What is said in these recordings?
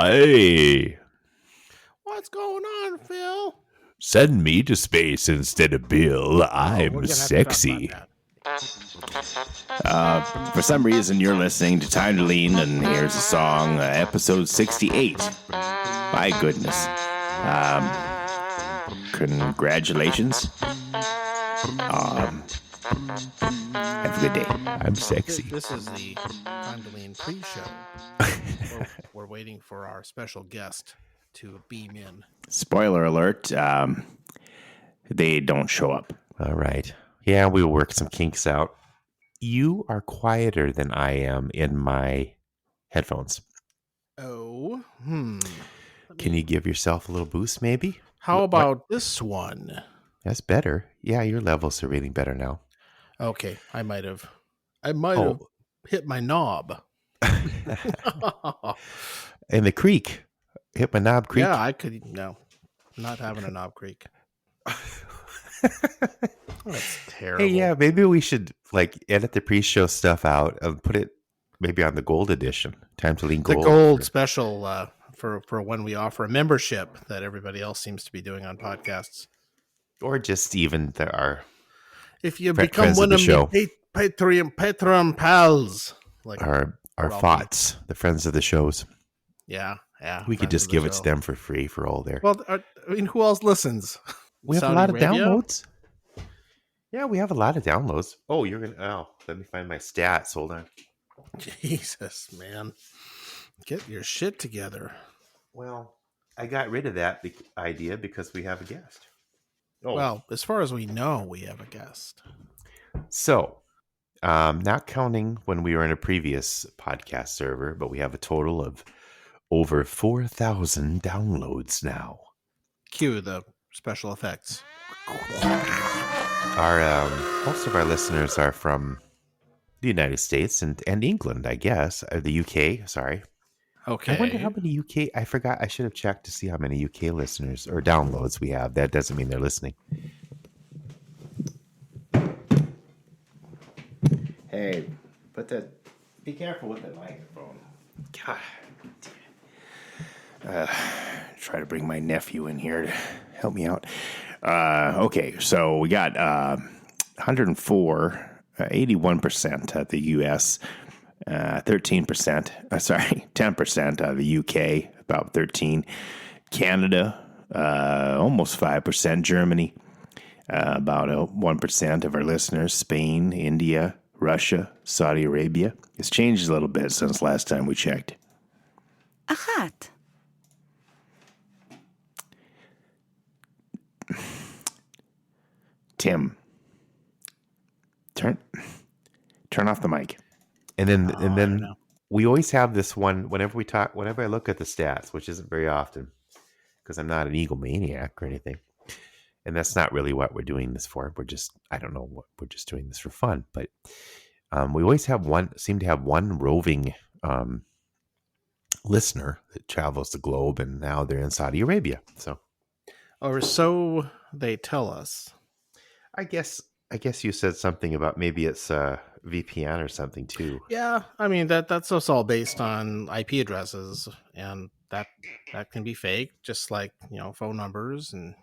Hey, What's going on, Phil? send me to space instead of Bill. We're I'm gonna have to sexy. talk about For some reason, you're listening to Time to Lean, and here's a song, episode 68. My goodness. Congratulations. Have a good day. I'm that. sexy. This is the Time to Lean pre-show. We're waiting for our special guest to beam in. Spoiler alert, they don't show up. All right. Yeah, we'll work some kinks out. You are quieter than I am in my headphones. Oh, Can you give yourself a little boost, maybe? How about this one? That's better. Yeah, your levels are reading better now. Okay, I might have hit my knob. In the creek. Hit my knob creek. Yeah, I could. No, not having a knob creek. That's terrible. Hey, yeah, maybe we should edit the pre-show stuff out and put it maybe on the gold edition. Time to Lean Gold. The gold special for when we offer a membership that everybody else seems to be doing on podcasts. Or just even our if you become one of my Patreon pals, like our thoughts, the friends of the shows. Yeah. We could just give it to them for free for all their. Well, I mean, who else listens? We have Saudi a lot Arabia? of downloads. Yeah, we have a lot of downloads. Oh, let me find my stats. Hold on. Jesus, man. Get your shit together. Well, I got rid of that idea because we have a guest. Oh. Well, as far as we know, we have a guest. So, not counting when we were in a previous podcast server, but we have a total of over 4,000 downloads now. Cue the special effects. Most of our listeners are from the United States and England, I guess. The UK, sorry. Okay. I wonder how many UK... I forgot. I should have checked to see how many UK listeners or downloads we have. That doesn't mean they're listening. Hey, be careful with that microphone. God. Try to bring my nephew in here to help me out. Okay, so we got 104, 81% at the U.S., 10% out of the UK, about 13. Canada, almost 5%. Germany, about 1% of our listeners. Spain, India, Russia, Saudi Arabia. It's changed a little bit since last time we checked. Achat. Tim, turn off the mic. And then we always have this one whenever I look at the stats, which isn't very often because I'm not an egomaniac or anything. And that's not really what we're doing this for. We're just doing this for fun. But we always seem to have one roving listener that travels the globe, and now they're in Saudi Arabia. Or so they tell us. I guess you said something about maybe it's VPN or something too. Yeah, I mean that's us all based on IP addresses, and that can be fake, just like phone numbers and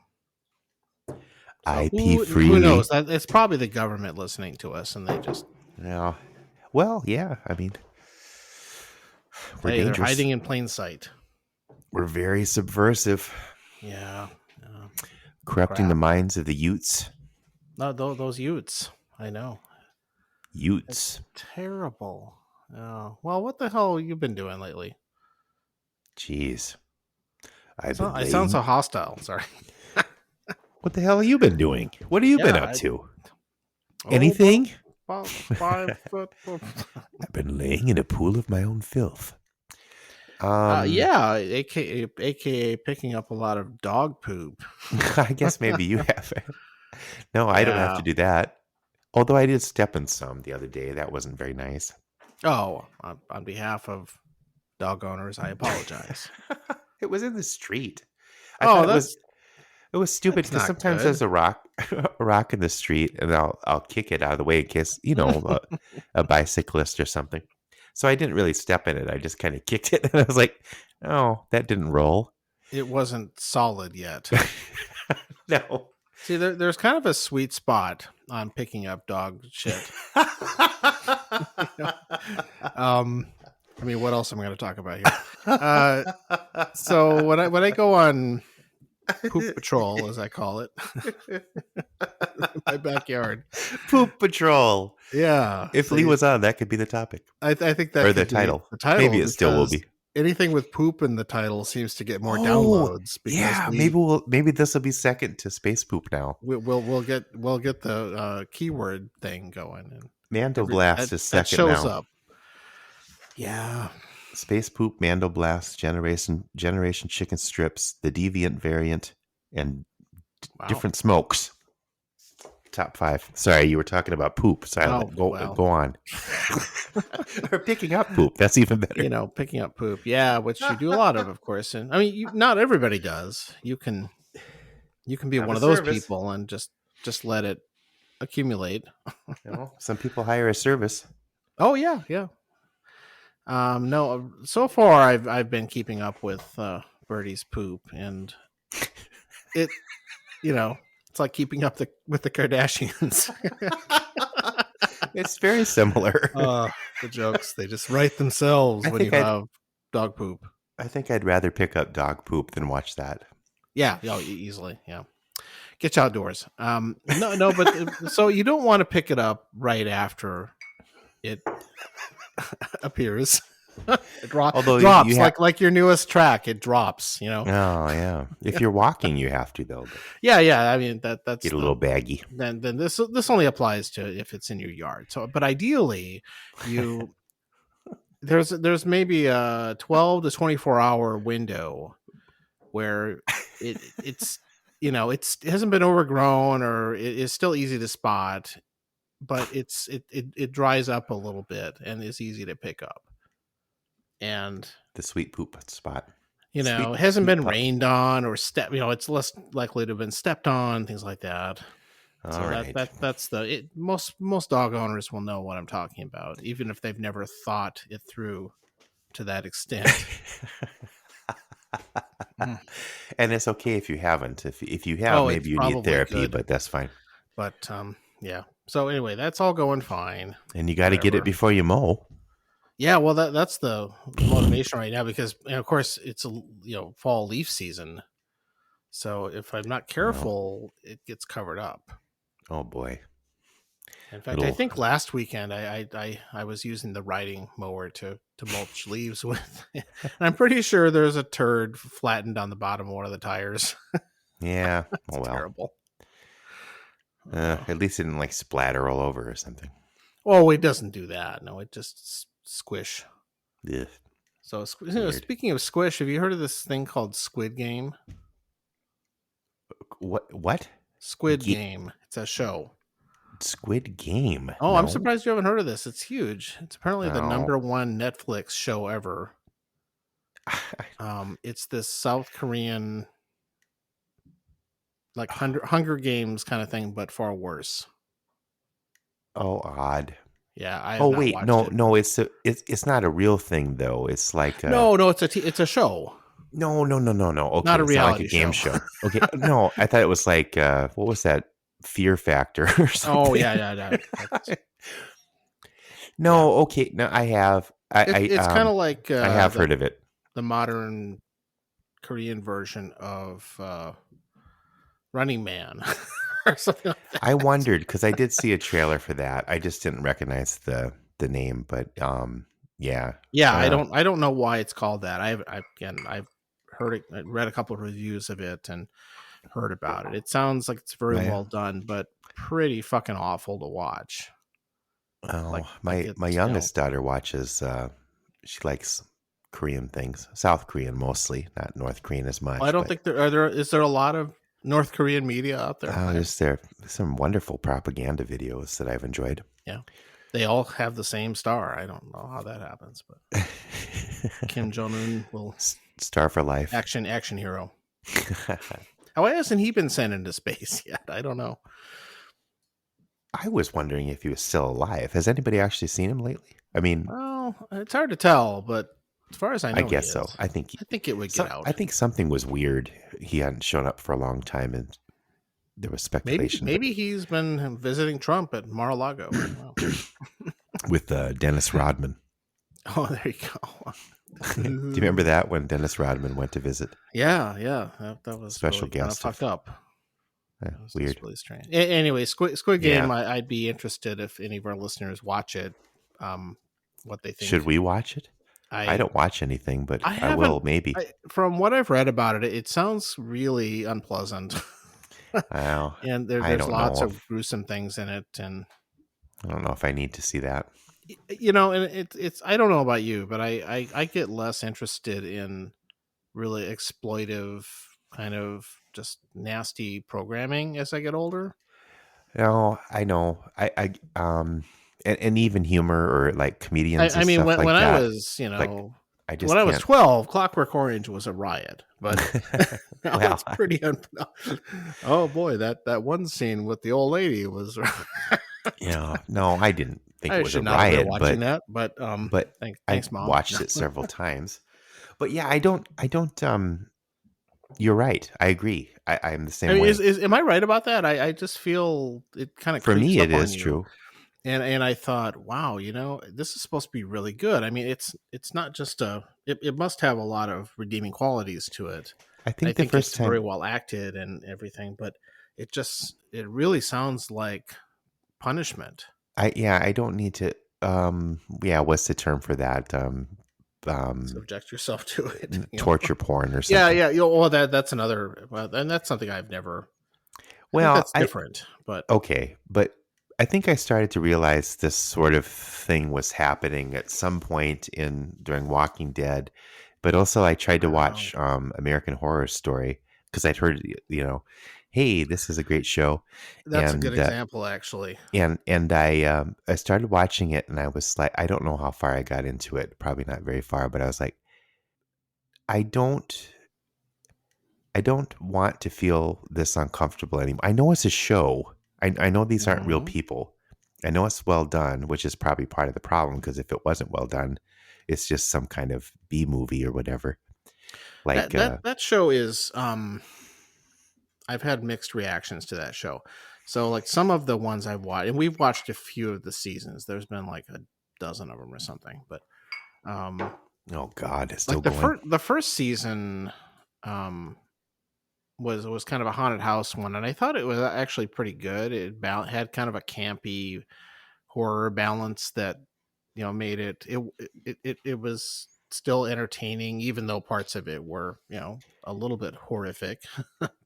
IP free. Who knows? It's probably the government listening to us, and they just Well, yeah. I mean, they're hiding in plain sight. We're very subversive. Yeah. Corrupting the minds of the Utes. No, those Utes. I know. Utes. It's terrible. Well, what the hell have you been doing lately? Jeez. I sound so hostile. Sorry. What the hell have you been doing? What have you been up to? Anything? I've been laying in a pool of my own filth. AKA picking up a lot of dog poop. I guess maybe you have. No, I don't have to do that. Although I did step in some the other day. That wasn't very nice. Oh, on behalf of dog owners, I apologize. It was in the street. It was stupid because sometimes there's a rock in the street, and I'll kick it out of the way in case a bicyclist or something. So I didn't really step in it. I just kind of kicked it, and I was like, Oh, that didn't roll. It wasn't solid yet. No. See, there's kind of a sweet spot on picking up dog shit. I mean, what else am I going to talk about here? So when I go on poop patrol, as I call it, in my backyard, Poop Patrol. yeah. If Lee was on, that could be the topic I think that or could the be title. The title. Maybe it still will be. Anything with poop in the title seems to get more downloads. Because Yeah, maybe this will be second to Space Poop now. We'll get the keyword thing going, and Mando Blast is second that shows now. up. Yeah. Space Poop, Mando Blast, Generation Chicken Strips, the Deviant variant, and different smokes. Top 5. Sorry, you were talking about poop. Silent. Go on. Or picking up poop. That's even better. Picking up poop. Yeah, which you do a lot of course. And I mean, not everybody does. You can be one of those people and just let it accumulate. Some people hire a service. Oh yeah. No, so far I've been keeping up with Birdie's poop, and it, it's like keeping up with the Kardashians. It's very similar. The jokes, they just write themselves when you have dog poop. I think I'd rather pick up dog poop than watch that. Yeah, easily. Yeah. Get you outdoors. No, but so you don't want to pick it up right after it appears. It drops. Like your newest track, it drops. Oh yeah. If you're walking, you have to though. Yeah. I mean that's get a little baggy. Then this only applies to if it's in your yard. So, but ideally, there's maybe a 12 to 24 hour window where it hasn't been overgrown, or it is still easy to spot, but it dries up a little bit and is easy to pick up. And the sweet poop spot, it hasn't been rained on or it's less likely to have been stepped on, things like that. That's most dog owners will know what I'm talking about, even if they've never thought it through to that extent. And it's okay if you haven't. If you have, maybe you need therapy, but that's fine. But yeah. So anyway, that's all going fine. And you got to get it before you mow. Yeah, well, that's the motivation right now, because of course it's fall leaf season. So if I'm not careful, it gets covered up. Oh boy! In fact, I think last weekend I was using the riding mower to mulch leaves with. And I'm pretty sure there's a turd flattened on the bottom of one of the tires. Yeah, terrible. At least it didn't splatter all over or something. Oh, it doesn't do that. No, it just squish. Yeah. So speaking of squish, have you heard of this thing called Squid Game? What? Squid Game. It's a show. Squid Game. Oh, no. I'm surprised you haven't heard of this. It's huge. It's apparently the number one Netflix show ever. It's this South Korean Hunger Games kind of thing, but far worse. Oh, odd. Yeah. No. It's not a real thing though. It's like no. It's a show. No. Okay, not a reality game show. Okay. No, I thought it was like what was that? Fear Factor or something. Oh yeah. No. Yeah. Okay. No, I have. It's kind of like I have heard of it. The modern Korean version of Running Man. Or something like that. I wondered because I did see a trailer for that. I just didn't recognize the name, but yeah. I don't know why it's called that. I've heard it, read a couple of reviews of it and heard about it. It sounds like it's very well done, but pretty fucking awful to watch. Oh, my youngest daughter watches. She likes Korean things, South Korean mostly, not North Korean as much. I don't think is there a lot of North Korean media out there. There's some wonderful propaganda videos that I've enjoyed. Yeah. They all have the same star. I don't know how that happens, but Kim Jong-un will star for life. Action hero. Why hasn't he been sent into space yet? I don't know. I was wondering if he was still alive. Has anybody actually seen him lately? I mean, well, it's hard to tell, but As far as I I know, he guess so. is. I think I think it would get out. I think something was weird. He hadn't shown up for a long time, and there was speculation. Maybe he's been visiting Trump at Mar-a-Lago. I don't know. With Dennis Rodman. Oh, there you go. Do you remember that when Dennis Rodman went to visit? Yeah, that was Special really kind of guest fucked up. That was weird. just really strange. Anyway, Squid Game. Yeah. I'd be interested if any of our listeners watch it. What they think. Should we watch it? I I don't watch anything, but I haven't. will maybe. From what I've read about it, it sounds really unpleasant. Wow. And I there's don't lots know of gruesome things in it, and I don't know if I need to see that. and it's I don't know about you, but I get less interested in really exploitive kind of just nasty programming as I get older. No, I know. And even humor or like comedians I and mean, stuff like when I that. was, Like, I just when I was can't. 12, Clockwork Orange was a riot, but now Well, it's pretty. Oh boy, that one scene with the old lady was. no, I didn't think I it was a should not have been riot, watching but that, I thanks, Mom. watched it several times. But yeah, I don't. You're right. I agree. I'm the same I mean, way. am I right about that? I just feel it kind of For creeps me, up it on is you. true. And I thought, wow, this is supposed to be really good. I mean, it's not just it must have a lot of redeeming qualities to it. I think I the think first it's time. very well acted and everything, but it really sounds like punishment. I don't need to. What's the term for that? Subject yourself to it. Torture porn or something. Yeah. Well, that's another, and that's something I've never. I think that's different, but okay, but I think I started to realize this sort of thing was happening at some point during Walking Dead, but also I tried to watch American Horror Story because I'd heard, hey, this is a great show. That's a good example, actually. And I started watching it, and I was like, I don't know how far I got into it, probably not very far, but I was like, I don't want to feel this uncomfortable anymore. I know it's a show. I know these aren't real people. I know it's well done, which is probably part of the problem, because if it wasn't well done, it's just some kind of B movie or whatever. Like that show is I've had mixed reactions to that show. So like some of the ones I've watched, and we've watched a few of the seasons. There's been like a dozen of them or something, but oh God, it's still like going. The first season was kind of a haunted house one, and I thought it was actually pretty good. It had kind of a campy horror balance that made it was still entertaining, even though parts of it were a little bit horrific.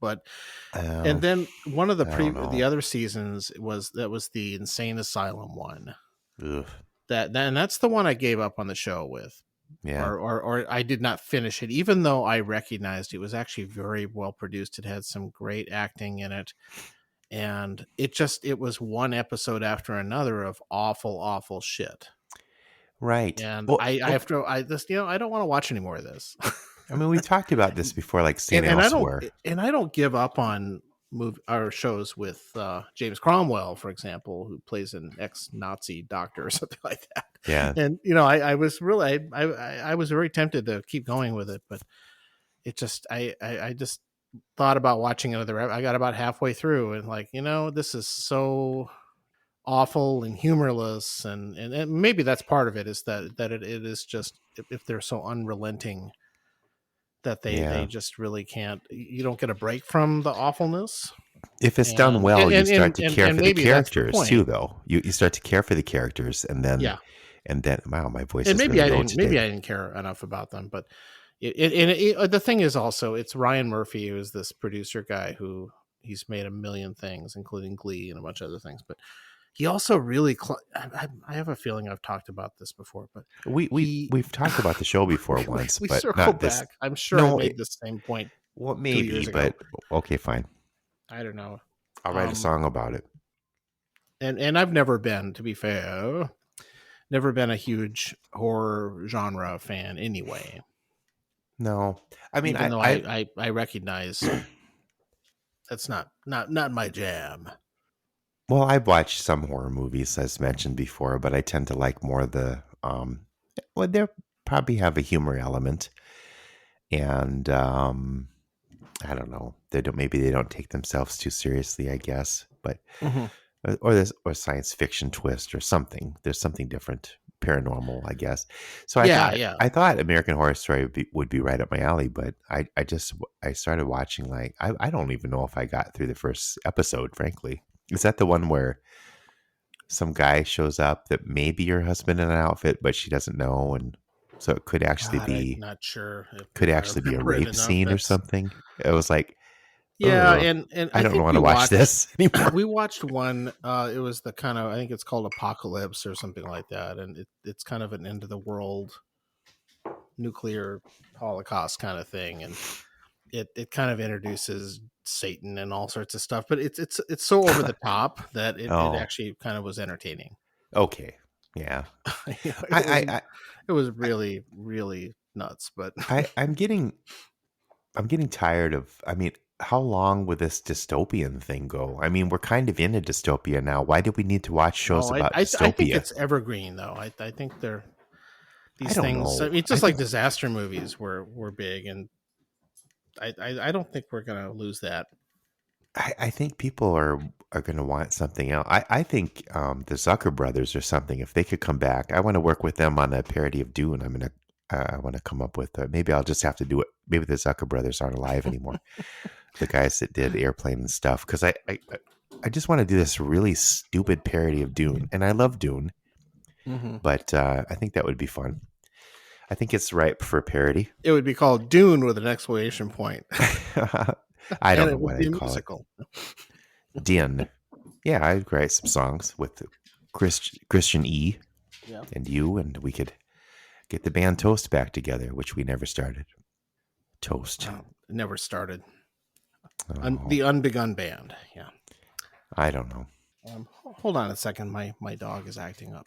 But and then one of the other seasons was the insane asylum one. Ugh. That's the one I gave up on the show with. Yeah. Or I did not finish it, even though I recognized it was actually very well produced. It had some great acting in it. And it was one episode after another of awful shit. Right. And I don't want to watch any more of this. I mean, we talked about this before, like St. Elsewhere. I don't give up on our shows with James Cromwell, for example, who plays an ex-Nazi doctor or something like that. Yeah. And I was really I was very tempted to keep going with it, but it just I just thought about watching another. I got about halfway through and like, this is so awful and humorless, and maybe that's part of it, is that it is just, if they're so unrelenting that they just really can't, you don't get a break from the awfulness. If it's done well, you start to care for the characters too, though. You start to care for the characters, and then wow, my voice. And maybe really I didn't care enough about them, but the thing is also, it's Ryan Murphy, who is this producer guy who he's made a million things, including Glee and a bunch of other things, but he also really. I have a feeling I've talked about this before, but we've talked about the show before once, we but circle not back. this. I'm sure I made the same point. Well, maybe, but okay, fine. I don't know. I'll write a song about it. And I've never been, to be fair, a huge horror genre fan anyway. No, I mean, even though I recognize that's not my jam. Well, I've watched some horror movies, as mentioned before, but I tend to like more the they're probably have a humor element, and I don't know. Maybe they don't take themselves too seriously, I guess. But Mhm. or science fiction twist or something. There's something different, paranormal, I guess. So Yeah, yeah. I thought American Horror Story would be right up my alley, but I started watching like I don't even know if I got through the first episode. Frankly, is that the one where some guy shows up that may be your husband in an outfit, but she doesn't know, and so it could actually God, I'm be not sure if I a remember it rape enough. scene or That's something. It was like, yeah, oh, and I I don't think want we to watch watched this anymore. we watched one. It was the kind of, I think it's called Apocalypse or something like that, and it's kind of an end of the world nuclear holocaust kind of thing, and it kind of introduces Satan and all sorts of stuff, but it's so over the top that it Oh, actually kind of was entertaining. okay, yeah. You know, I, I, it was I, really really nuts, but I'm getting tired of. I mean, how long would this dystopian thing go? I mean, we're kind of in a dystopia now. Why do we need to watch shows oh, about I think dystopia? it's evergreen though. I think they're I these don't things. I know. mean, I just like think disaster movies were big, and I don't think we're gonna lose that. I think people are going to want something else. I think the Zucker brothers or something. If they could come back, I want to work with them on a parody of Dune. I want to come up with. Maybe I'll just have to do it. Maybe the Zucker brothers aren't alive anymore. The guys that did Airplane and stuff. Because I just want to do this really stupid parody of Dune, and I love Dune, Mm-hmm. but I think that would be fun. I think it's ripe for parody. It would be called Dune with an exclamation point, I and don't know it would what be a I'd call it. musical. Din. Yeah, I'd write some songs with Christian E Yeah. and you, and we could get the band Toast back together, which we never started. Toast. It never started. Oh, The Unbegun Band. Yeah. I don't know. Hold on a second. My dog is acting up.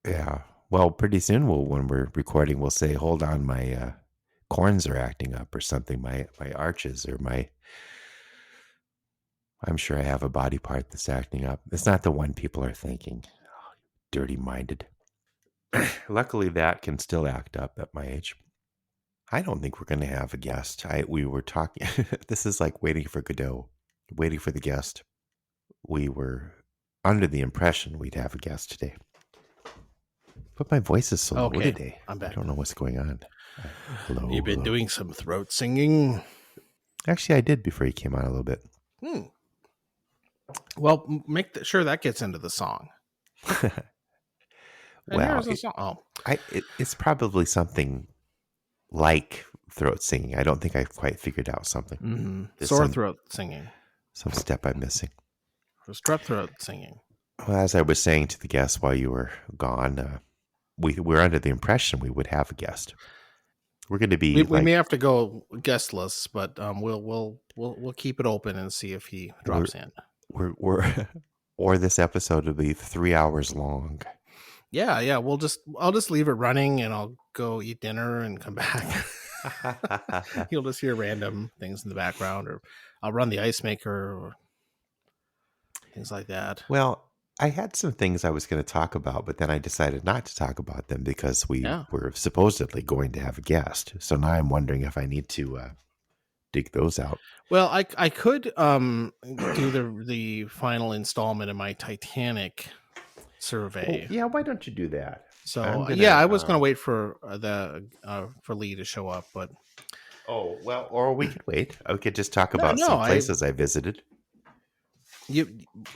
Yeah. Well, pretty soon when we're recording, we'll say, "Hold on, my corns are acting up," or something. My arches or my. I'm sure I have a body part that's acting up. It's not the one people are thinking. Oh, dirty minded. Luckily, that can still act up at my age. I don't think we're going to have a guest. We were talking. This is like waiting for Godot, waiting for the guest. We were under the impression we'd have a guest today, but my voice is so low Okay, today. I'm back. I don't know what's going on. Hello. You've been hello. doing some throat singing. Actually, I did before you came on a little bit. Well, make sure that gets into the song. And Well, here's the song. Oh, it's probably something like throat singing. I don't think I've quite figured out something. There's sore some- throat singing. Some step I'm missing. Or strep throat singing. Well, as I was saying to the guest while you were gone, we're under the impression we would have a guest. We're going to be. We may have to go guestless, but we'll keep it open and see if he drops in. We're or this episode will be 3 hours long. Yeah. I'll just leave it running, and I'll go eat dinner and come back. You'll just hear random things in the background, or I'll run the ice maker, or things like that. Well, I had some things I was going to talk about, but then I decided not to talk about them because we were supposedly going to have a guest. So now I'm wondering if I need to dig those out. Well, I could do the final installment of my Titanic survey. Oh, yeah, why don't you do that? So I was going to wait for for Lee to show up, but or we could wait. We could just talk about some places I visited.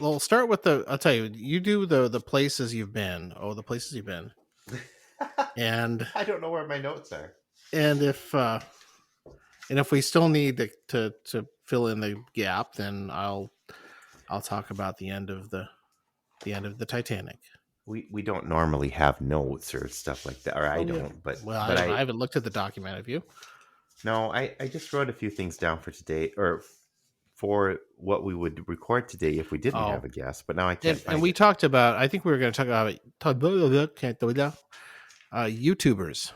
We'll start with I'll tell you. You do the places you've been. Oh, the places you've been. And I don't know where my notes are. And if we still need to fill in the gap, then I'll talk about the end of the Titanic. We don't normally have notes or stuff like that, or I don't. But I haven't looked at the document. Have you? No, I just wrote a few things down for today, or for what we would record today if we didn't have a guest. But now I can't. And we talked about. I think we were going to talk about YouTubers.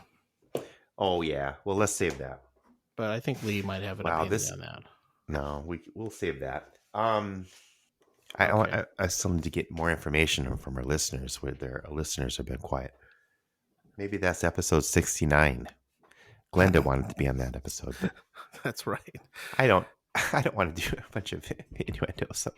Oh yeah, well let's save that. But I think Lee might have an opinion on that. No, we'll save that. I still need to get more information from our listeners. Where their listeners have been quiet. Maybe that's episode 69. Glenda wanted to be on that episode, but That's right. I don't. I don't want to do a bunch of innuendo. So,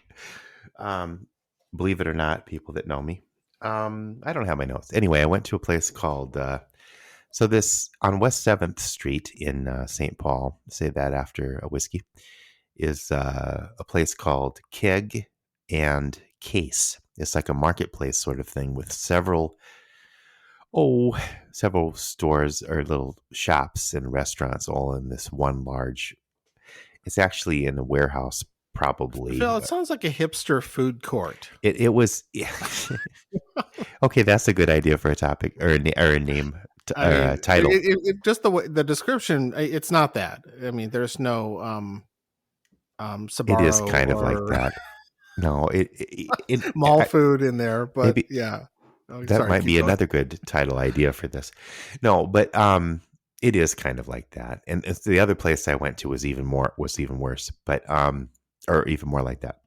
believe it or not, people that know me, I don't have my notes. Anyway, I went to a place called this on West 7th Street in St. Paul. Say that after a whiskey is a place called Keg and Case. It's like a marketplace sort of thing with several stores or little shops and restaurants all in this one large. It's actually in a warehouse, probably. Phil, it sounds like a hipster food court. It was. Yeah. Okay, that's a good idea for a topic or a name title. Just the description. It's not that. I mean, there's no Sbarro. It is kind of like that. No, mall food in there, but maybe, yeah. That might be another good title idea for this. No, but it is kind of like that. And it's the other place I went to was even worse, but or even more like that.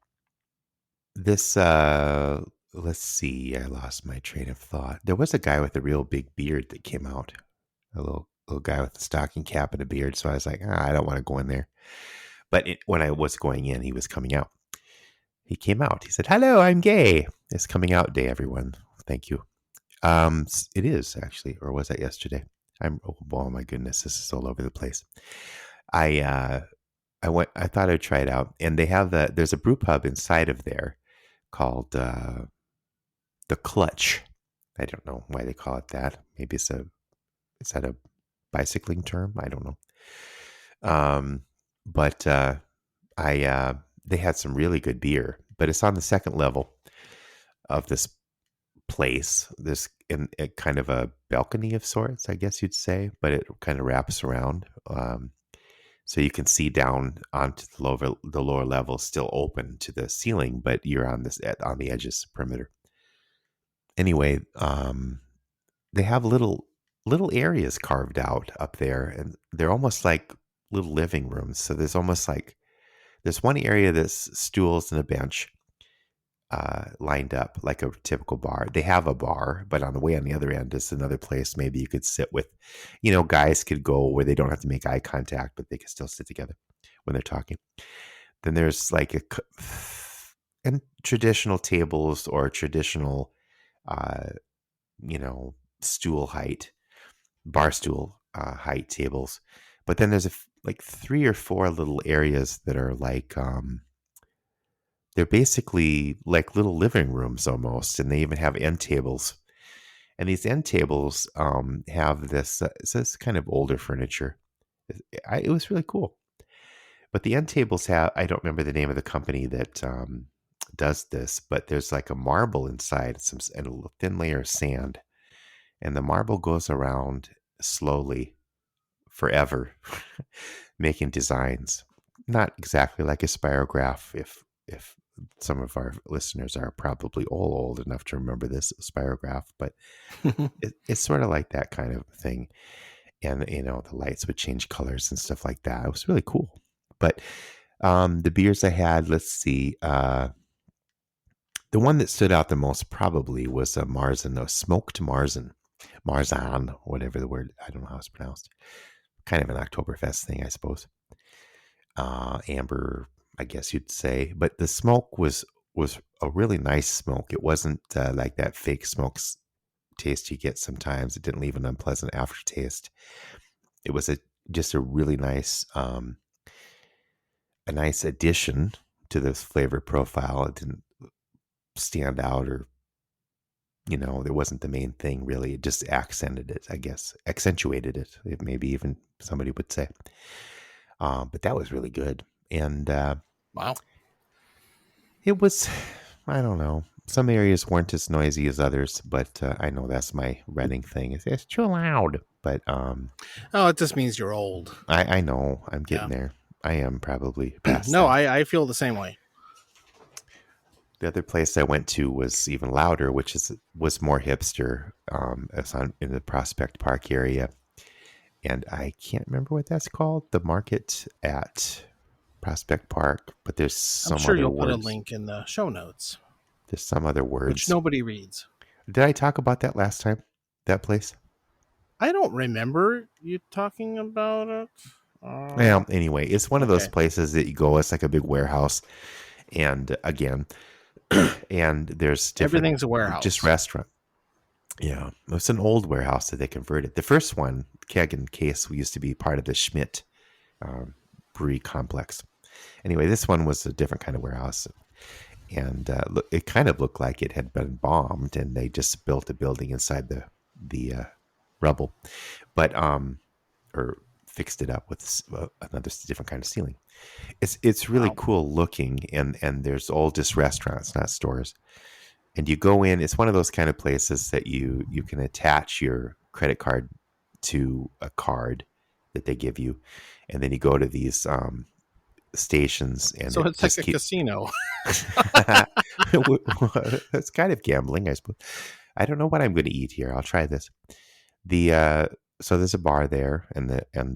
This let's see, I lost my train of thought. There was a guy with a real big beard that came out. A little guy with a stocking cap and a beard, so I was like, I don't want to go in there. But when I was going in, he was coming out. He came out. He said, "Hello, I'm gay." It's coming out day, everyone. Thank you. It is actually, or was that yesterday? Oh my goodness, this is all over the place. I thought I'd try it out, and they have there's a brew pub inside of there called the Clutch. I don't know why they call it that. Maybe is that a bicycling term? I don't know. But they had some really good beer, but it's on the second level of this place, this in a kind of a balcony of sorts, I guess you'd say, but it kind of wraps around, so you can see down onto the lower level, still open to the ceiling, but you're on the edges perimeter. Anyway, they have little areas carved out up there, and they're almost like little living rooms. So there's one area that's stools and a bench lined up like a typical bar. They have a bar, but on the other end is another place maybe you could sit with. Guys could go where they don't have to make eye contact, but they can still sit together when they're talking. Then there's like and traditional tables or traditional, stool height, bar stool height tables. But then there's like 3 or 4 little areas that are like they're basically like little living rooms almost, and they even have end tables. And these end tables have this kind of older furniture. It was really cool. But the end tables I don't remember the name of the company that does this, but there's like a marble inside and a thin layer of sand. And the marble goes around slowly forever, making designs. Not exactly like a spirograph, if some of our listeners are probably all old enough to remember this spirograph, but it's sort of like that kind of thing. And, the lights would change colors and stuff like that. It was really cool. But the beers I had, let's see, the one that stood out the most probably was a Marzen, a smoked Marzen, whatever the word, I don't know how it's pronounced. Kind of an Oktoberfest thing, I suppose. Amber, I guess you'd say, but the smoke was a really nice smoke. It wasn't like that fake smoke taste you get sometimes. It didn't leave an unpleasant aftertaste. It was just a really nice, a nice addition to this flavor profile. It didn't stand out, or there wasn't the main thing really. It just accented it, I guess, accentuated it. Maybe even somebody would say. But that was really good. And wow, it was, I don't know. Some areas weren't as noisy as others, but I know that's my Reading thing. It's too loud. But it just means you're old. I know. I'm getting there. I am probably past No, that. I feel the same way. The other place I went to was even louder, which was more hipster. It's in the Prospect Park area. And I can't remember what that's called. The market at Prospect Park, but there's some I'm sure other you'll words. put a link in the show notes. There's some other words. Which nobody reads. Did I talk about that last time? That place? I don't remember you talking about it. Well, anyway, it's one of those Okay. places that you go. It's like a big warehouse, and again, and there's different, Everything's a just warehouse. restaurant. Yeah, it's an old warehouse that they converted. The first one, Keg and Case, we used to be part of the Schmidt um, brewery complex. Anyway, this one was a different kind of warehouse, and it kind of looked like it had been bombed, and they just built a building inside the rubble, but or fixed it up with another different kind of ceiling. It's really Wow. cool looking, and there's all just restaurants, not stores. And you go in. It's one of those kind of places that you can attach your credit card to a card that they give you, and then you go to these stations, and So it it's like just a casino. it's kind of gambling, I suppose. I don't know what I'm going to eat here. I'll try this. The so there's a bar there, and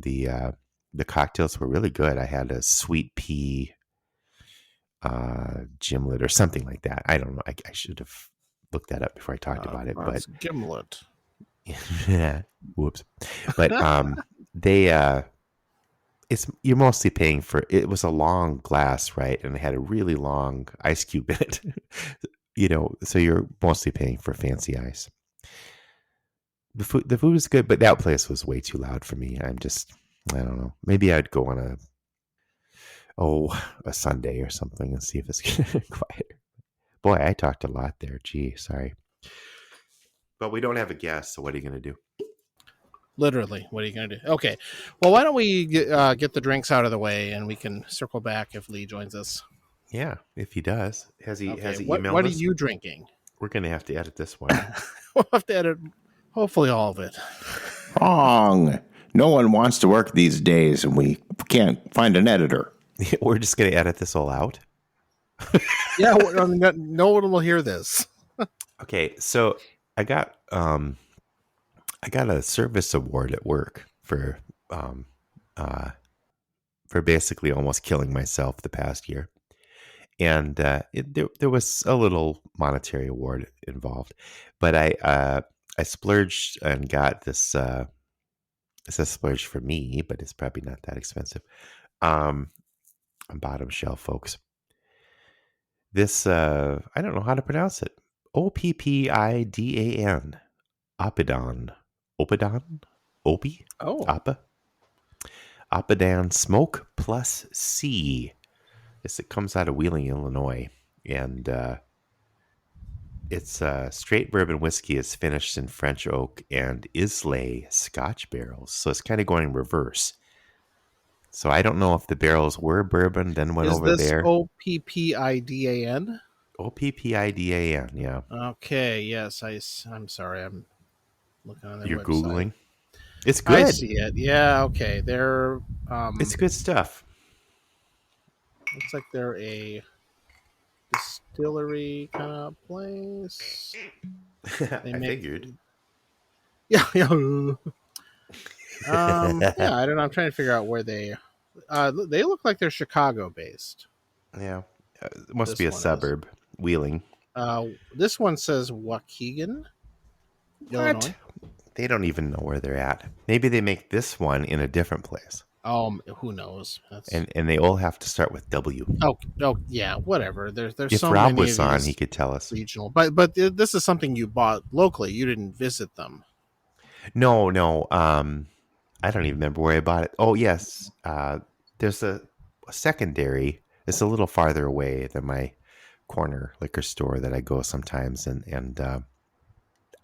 the cocktails were really good. I had a sweet pea gimlet or something like that. I don't know. I should have looked that up before I talked about it, but That's gimlet. yeah, whoops. But they it's you're mostly paying for it. Was a long glass, right? And it had a really long ice cube in it. So you're mostly paying for fancy ice. The food is good, but that place was way too loud for me. I don't know. Maybe I'd go on a Sunday or something and see if it's quieter. Boy, I talked a lot there. Gee, sorry. But we don't have a guest, so what are you going to do? Literally, what are you going to do? Okay. Well, why don't we get the drinks out of the way, and we can circle back if Lee joins us. Yeah, if he does. Has he Okay. emailed What are us? you drinking? We're going to have to edit this one. We'll have to edit, hopefully, all of it. Wrong. No one wants to work these days, and we can't find an editor. We're just going to edit this all out. Yeah, I mean, no one will hear this. Okay, so I got a service award at work for basically almost killing myself the past year, and there was a little monetary award involved, but I splurged and got this. It's a splurge for me, but it's probably not that expensive. On bottom shelf, folks. This I don't know how to pronounce it. Oppidan. Oppidan. Oppidan? Opie? Oh, Oppa? Oppidan Smoke Plus C. It comes out of Wheeling, Illinois. And it's straight bourbon whiskey. It's finished in French oak and Islay Scotch barrels. So it's kind of going reverse. So I don't know if the barrels were bourbon, then went is over this there. Oppidan? Oppidan, yeah. Okay. Yes, I'm sorry. I'm looking on their You're website. Googling? It's I good. see it. Yeah. Okay. They're. It's good stuff. Looks like they're a distillery kind of place. I figured. Yeah. Yeah. Yeah. I don't know. I'm trying to figure out where they. They look like they're Chicago based. Yeah. It must This be a one is. suburb. Wheeling. This one says Waukegan, Illinois. What? They don't even know where they're at. Maybe they make this one in a different place. Who knows? That's... And they all have to start with W. Oh, yeah, whatever. There's If so Rob many was of on, these he could tell us. regional, but this is something you bought locally. You didn't visit them. No. I don't even remember where I bought it. Oh, yes. There's a secondary. It's a little farther away than my corner liquor store that I go sometimes. And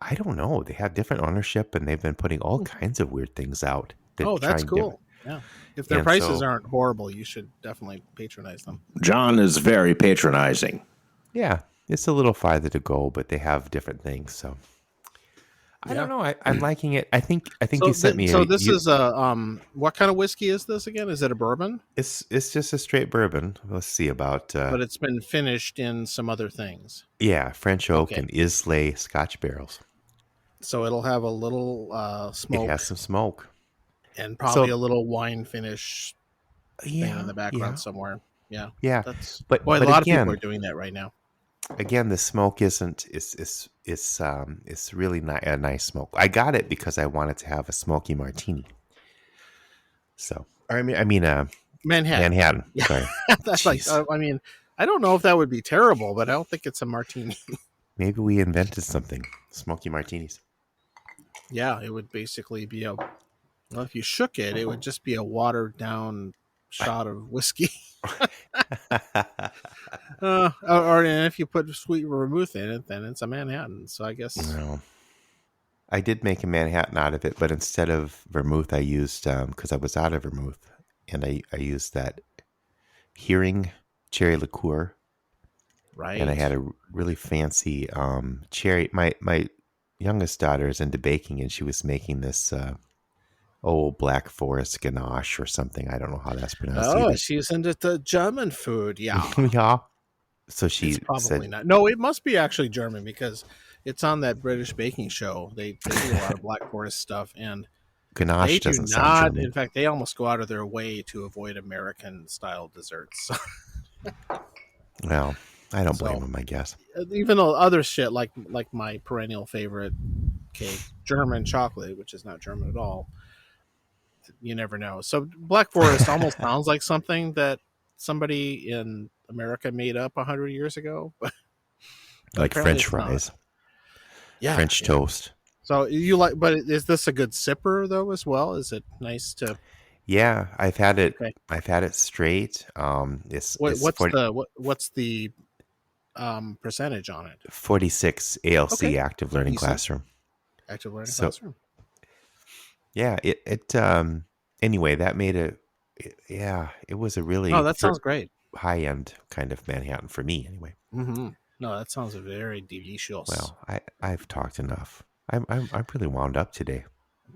I don't know. They have different ownership, and they've been putting all kinds of weird things out. Oh, that's cool. Yeah. If their prices aren't horrible, you should definitely patronize them. John is very patronizing. Yeah, it's a little farther to go, but they have different things. So I don't know. I'm liking it. I think you sent me. So this is a what kind of whiskey is this again? Is it a bourbon? It's just a straight bourbon. Let's see about. But it's been finished in some other things. Yeah, French oak and Islay Scotch barrels. So it'll have a little smoke. It has some smoke. And probably a little wine finish thing in the background somewhere. Yeah. Yeah. But a lot of people are doing that right now. Again, the smoke isn't it's really a nice smoke. I got it because I wanted to have a smoky martini. So I mean Manhattan. Manhattan. Yeah, Sorry, that's like. jeez. I mean, I don't know if that would be terrible, but I don't think it's a martini. Maybe we invented something. Smoky martinis. Yeah, it would basically be a. Well, if you shook it, it would just be a watered down shot of whiskey. Or and if you put sweet vermouth in it, then it's a Manhattan. So I guess. Well, I did make a Manhattan out of it, but instead of vermouth, I used because I was out of vermouth, and I used that hearing cherry liqueur, and I Right. had a really fancy cherry. My youngest daughter is into baking, and she was making this Black Forest ganache or something. I don't know how that's pronounced Oh, either. she's into the German food. Yeah. Yeah. So It's she probably said not. No, it must be actually German because it's on that British baking show. They do a lot of Black Forest stuff, and they ganache do doesn't sound not. German. In fact, they almost go out of their way to avoid American style desserts. Well, I don't blame So them, I guess. even though other shit like my perennial favorite cake, German chocolate, which is not German at all, you never know. So Black Forest almost sounds like something that somebody in America made up 100 years ago, but Like apparently French it's not. fries, Yeah, French yeah. toast. So you like, but is this a good sipper though as well? Is it nice to? Yeah, I've had it. Okay. I've had it straight. It's What's the percentage on it? 46 ALC Okay, active learning decent. classroom. Active learning So classroom. yeah, it anyway that made it was a Oh, really that sounds great. high end kind of Manhattan for me anyway. Mm-hmm. No, that sounds very delicious. Well, I've talked enough. I'm really wound up today.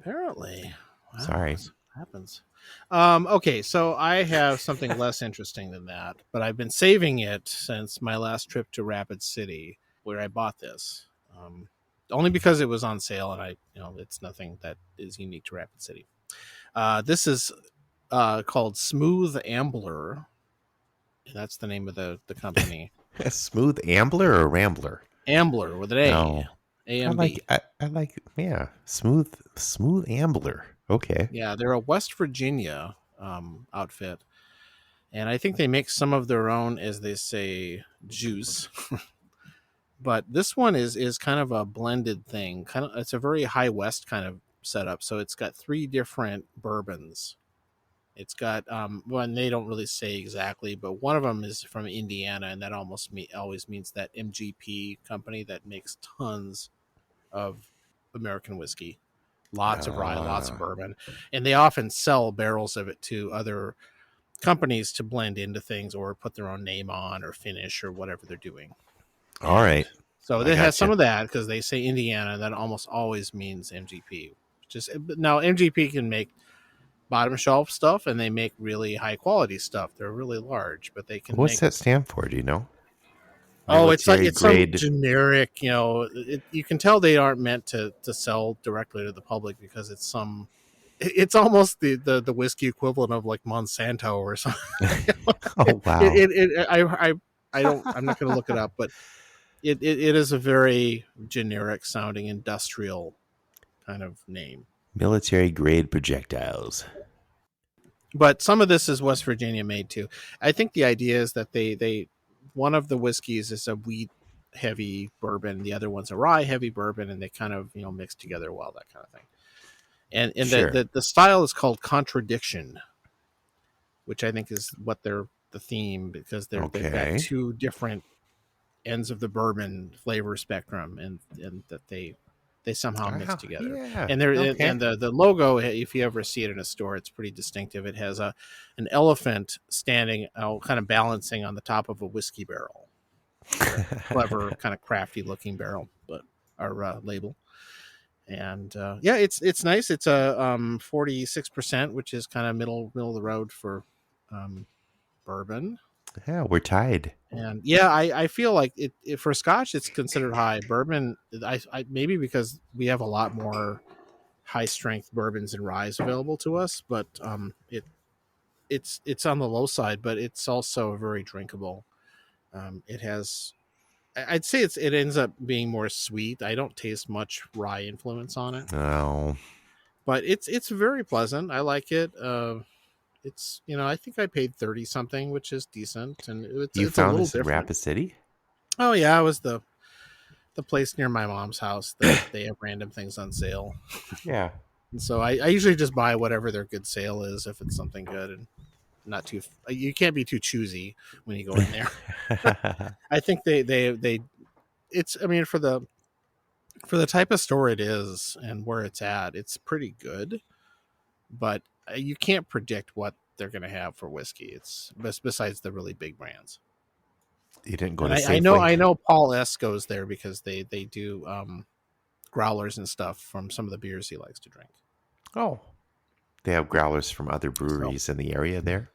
Apparently, wow, Sorry. this happens. Okay, so I have something less interesting than that, but I've been saving it since my last trip to Rapid City, where I bought this. Only because it was on sale, and it's nothing that is unique to Rapid City. This is called Smooth Ambler. That's the name of the company. A smooth ambler or rambler? Ambler with an A. Oh, AMB. I like smooth ambler. Okay. Yeah, they're a West Virginia outfit. And I think they make some of their own, as they say, juice. But this one is kind of a blended thing. It's a very high west kind of setup. So it's got 3 different bourbons. It's got one they don't really say exactly, but one of them is from Indiana, and that always means that MGP company that makes tons of American whiskey, lots of rye, lots of bourbon, and they often sell barrels of it to other companies to blend into things or put their own name on or finish or whatever they're doing. All right. So I it has some gotcha. of that because they say Indiana, that almost always means MGP. Now MGP can make bottom shelf stuff and they make really high quality stuff. They're really large, but they can What's make. that stand for? Do you know? Oh, it's like Military it's some grade. generic. You can tell they aren't meant to sell directly to the public because it's some. It's almost the whiskey equivalent of like Monsanto or something. Oh wow. I'm not going to look it up, but it is a very generic sounding industrial kind of name. Military grade projectiles. But some of this is West Virginia made too. I think the idea is that they one of the whiskeys is a wheat heavy bourbon, the other one's a rye heavy bourbon, and they kind of mix together well, that kind of thing. And Sure. the style is called Contradiction, which I think is what the theme, because they've got Okay. 2 different ends of the bourbon flavor spectrum, and that they somehow mix together. Yeah. And there Okay. and the logo, if you ever see it in a store, it's pretty distinctive. It has an elephant standing kind of balancing on the top of a whiskey barrel. Clever, kind of crafty looking barrel, but our label. And it's nice. It's a 46%, which is kind of middle of the road for bourbon. Yeah, we're tied. And I feel like it for Scotch it's considered high. Bourbon, I maybe because we have a lot more high strength bourbons and ryes available to us, but it's on the low side, but it's also very drinkable. It has I'd say it ends up being more sweet. I don't taste much rye influence on it, Oh, but it's very pleasant. I like it. It's I think I paid 30 something, which is decent, and you it's a found little this in different. Rapid City? Oh yeah, it was the place near my mom's house that they have random things on sale. Yeah. And so I usually just buy whatever their good sale is if it's something good, and not too. You can't be too choosy when you go in there. I think they it's I mean for the type of store it is and where it's at, it's pretty good, but you can't predict what they're going to have for whiskey. It's besides the really big brands. You didn't go And to I Safeway? know Paul S goes there because they do growlers and stuff from some of the beers he likes to drink. Oh, they have growlers from other So breweries in the area there.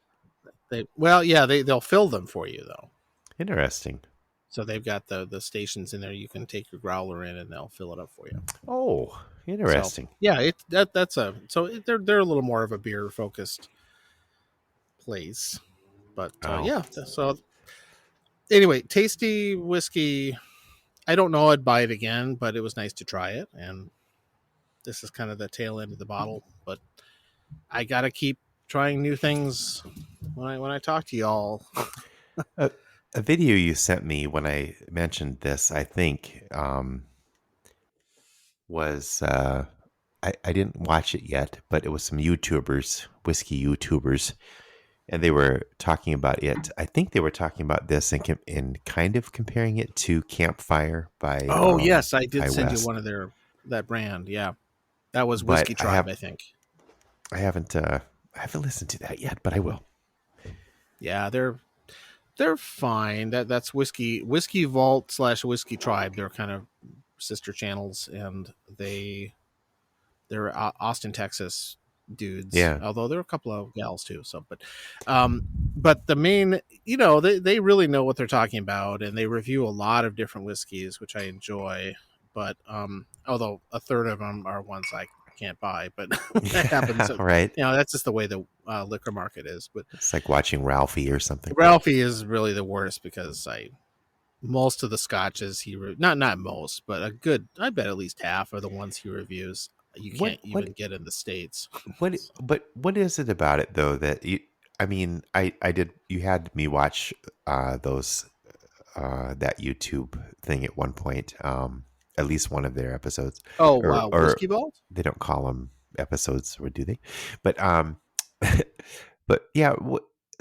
they'll fill them for you though. Interesting. So they've got the stations in there. You can take your growler in and they'll fill it up for you. Oh, So interesting. yeah, they're a little more of a beer focused place, but Oh, yeah. So anyway, tasty whiskey. I don't know I'd buy it again, but it was nice to try it, and this is kind of the tail end of the bottle. But I gotta keep trying new things when I talk to y'all. a, a video you sent me when I mentioned this, I think, was I didn't watch it yet, but it was some YouTubers, whiskey YouTubers, and they were talking about it. I think they were talking about this and kind of comparing it to Campfire by Oh yes, I did High send you West, one of that brand. Yeah, that was but Whiskey Tribe, I think. I haven't listened to that yet, but I will. Yeah, they're fine. That's Whiskey Vault / Whiskey Tribe. They're kind of sister channels, and they're Austin, Texas dudes. Yeah, Although there are a couple of gals too. So, but the main, they really know what they're talking about, and they review a lot of different whiskeys, which I enjoy. But although a third of them are ones I can't buy, but that happens. right. That's just the way the liquor market is. But It's like watching Ralphie or something. Ralphie is really the worst because most of the scotches not most, but I bet at least half of the ones he reviews you What can't what even get in the States. what? So, But what is it about it though that you? I mean, I did. You had me watch those that YouTube thing at one point. At least one of their episodes, oh or wow, or Whiskey Vault. they don't call them episodes, or do they? But but yeah,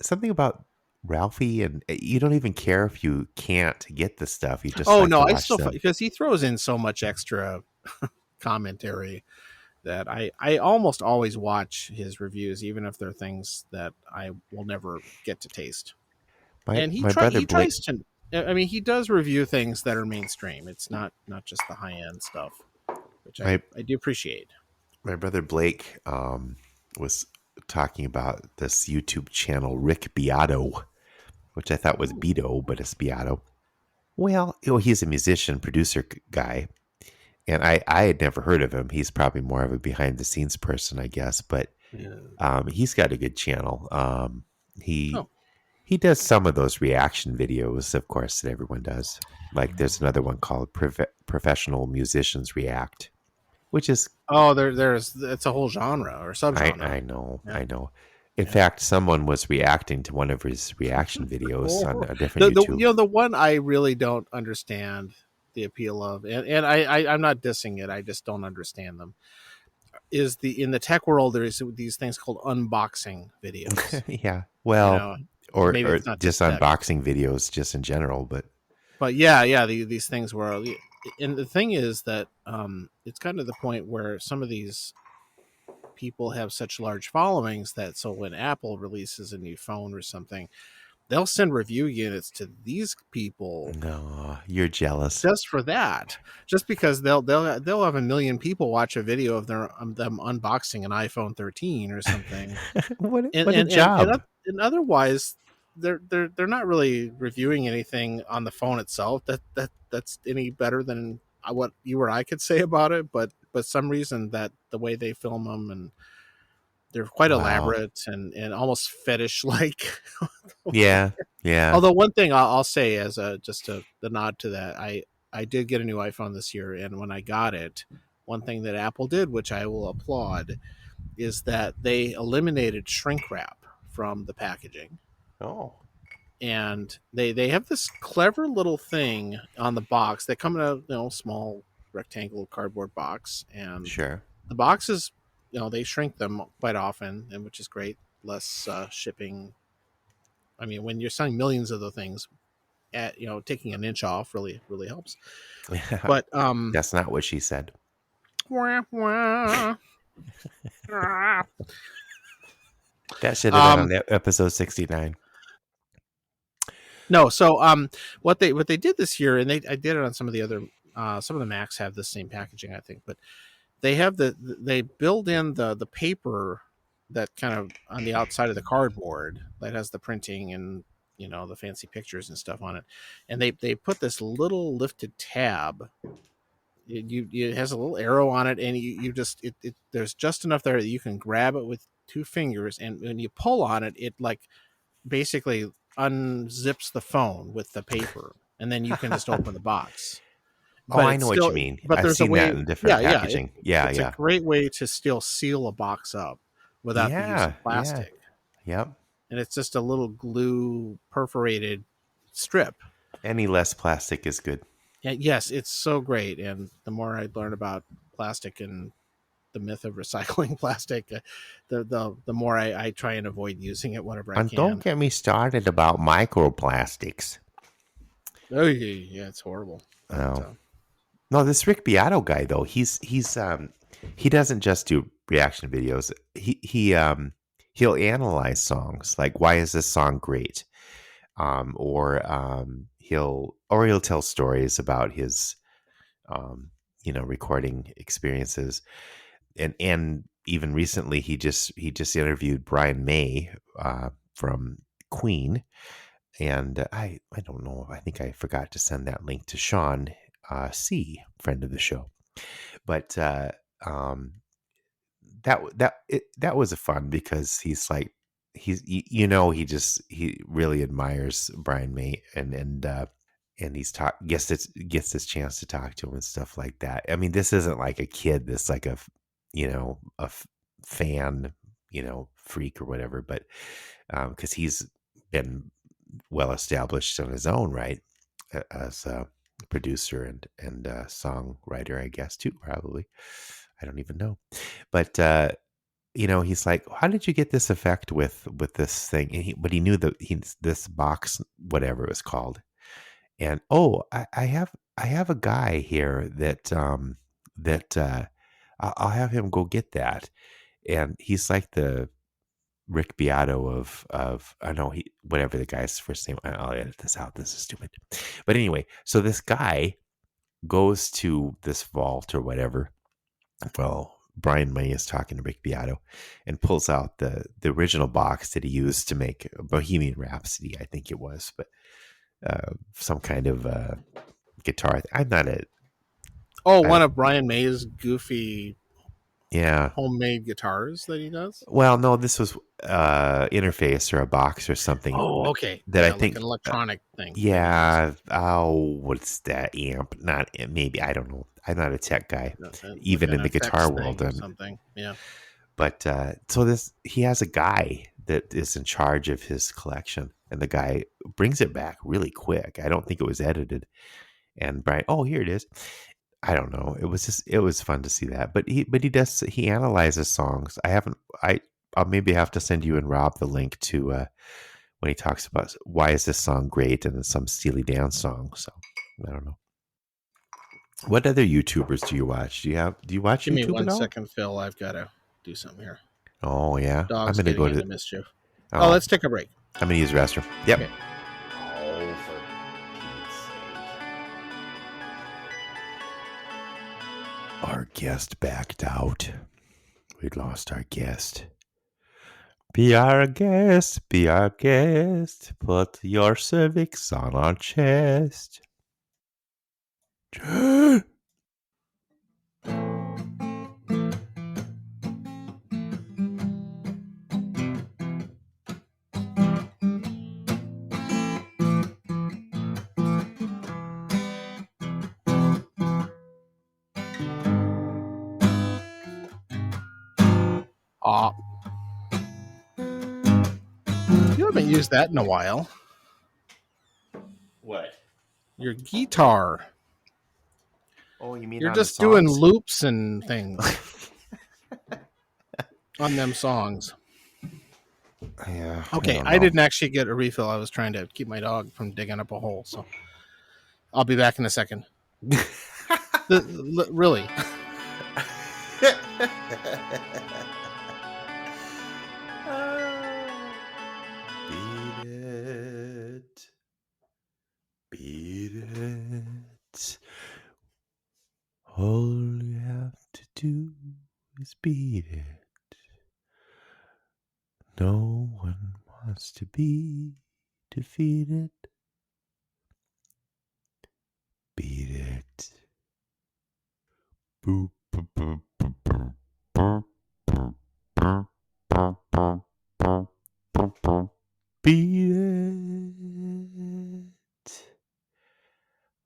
something about Ralphie, and you don't even care if you can't get the stuff. You just Oh like no, to I watch still them. because he throws in so much extra commentary that I almost always watch his reviews, even if they're things that I will never get to taste. My And my brother he Blake, tries to. I mean, he does review things that are mainstream. It's not just the high end stuff, which my I do appreciate. my brother Blake was talking about this YouTube channel Rick Beato, which I thought was Ooh. Beto, but it's Beato. Well, he's a musician, producer guy, and I had never heard of him. He's probably more of a behind the scenes person, I guess, but Yeah. he's got a good channel. He Oh, he does some of those reaction videos, of course, that everyone does. Like there's another one called Professional Musicians React, which is there's it's a whole genre or subgenre. I know, Yeah, I know. In yeah. fact, someone was reacting to one of his reaction videos on Or a different the YouTube. the one I really don't understand the appeal of, and I'm not dissing it. I just don't understand them. Is in the tech world there's these things called unboxing videos. Yeah. You Well, know, or maybe it's not just just tech, unboxing videos just in general, but but yeah, these things where, and the thing is that it's kind of the point where some of these people have such large followings that so when Apple releases a new phone or something, they'll send review units to these people no, you're jealous. just for that, just because they'll have a million people watch a video of them unboxing an iPhone 13 or something, What a job. and otherwise they're not really reviewing anything on the phone itself that's any better than what you or I could say about it, but some reason that the way they film them, and they're quite Wow. elaborate and almost fetish like. Yeah. Yeah. Although one thing I'll say as the nod to that, I did get a new iPhone this year, and when I got it, one thing that Apple did, which I will applaud, is that they eliminated shrink wrap from the packaging. Oh. And they have this clever little thing on the box. They come in a small rectangle cardboard box, and Sure. the boxes, they shrink them quite often, and which is great. Less shipping. I mean, when you're selling millions of the things, taking an inch off really really helps. But That's not what she said. wah, wah. That should have been on episode 69. No, so what they did this year, and I did it on some of the other some of the Macs have the same packaging, I think, but they have they build in the paper that kind of on the outside of the cardboard that has the printing and the fancy pictures and stuff on it, and they put this little lifted tab. It has a little arrow on it, and you just there's just enough there that you can grab it with two fingers, and when you pull on it, it like basically unzips the phone with the paper, and then you can just open the box. Oh, I know what you mean. But I've there's seen a way, that in different packaging. it's a great way to still seal a box up without the use of plastic. Yep. And it's just a little glue perforated strip. Any less plastic is good. And yes, it's so great. And the more I learn about plastic and the myth of recycling plastic, the more I try and avoid using it whenever I And can. don't get me started about microplastics. Oh yeah, it's horrible. Oh. No, this Rick Beato guy though, he doesn't just do reaction videos. He'll analyze songs, like why is this song great, or he'll tell stories about his recording experiences, and even recently he just interviewed Brian May from Queen, and I don't know, I think I forgot to send that link to Sean C, friend of the show, but that was a fun because he's like he really admires Brian May, and he's gets this chance to talk to him and stuff like that. I mean, this isn't like a kid, this like a fan, freak or whatever, but because he's been well established on his own right as a producer and songwriter, I guess, too, probably. I don't even know, but he's like, how did you get this effect with this thing? And but he knew that this box, whatever it was called, and I have a guy here that I'll have him go get that, and he's like the Rick Beato of I know whatever the guy's first name. I'll edit this out. This is stupid, but anyway, so this guy goes to this vault or whatever. Well, Brian May is talking to Rick Beato and pulls out the original box that he used to make Bohemian Rhapsody, I think it was, but some kind of guitar. I'm not a. One of Brian May's goofy, homemade guitars that he does. Well, no, this was interface or a box or something. Oh, okay. That I think like an electronic thing. Yeah. What's that amp? Not maybe, I don't know. I'm not a tech guy, even in the guitar world. Or something. Yeah. But so he has a guy that is in charge of his collection, and the guy brings it back really quick. I don't think it was edited. And Brian, here it is. I don't know. It was fun to see that. But he analyzes songs. I'll maybe have to send you and Rob the link to when he talks about why is this song great, and some Steely Dan song. So I don't know. What other YouTubers do you watch? Do you watch Give YouTube me one at all? second, Phil. I've got to do something here. Oh yeah, Dog's I'm gonna go getting to into mischief. Let's take a break. I'm gonna use the restroom. Yep. Okay. Our guest backed out. We lost our guest. Be our guest, be our guest. Put your cervix on our chest. Aw. You haven't used that in a while. What? Your guitar. Oh, you mean You're on just the doing songs? loops and things on them songs. Yeah. Okay, don't I know. didn't actually get a refill. I was trying to keep my dog from digging up a hole. So I'll be back in a second. Really. Beat it. Beat it. All you have to do is beat it. No one wants to be defeated. Beat it. Boop, boop, boop, boop, boop, boop, boop, boop, boop, boop, boop, boop, boop. Beat it.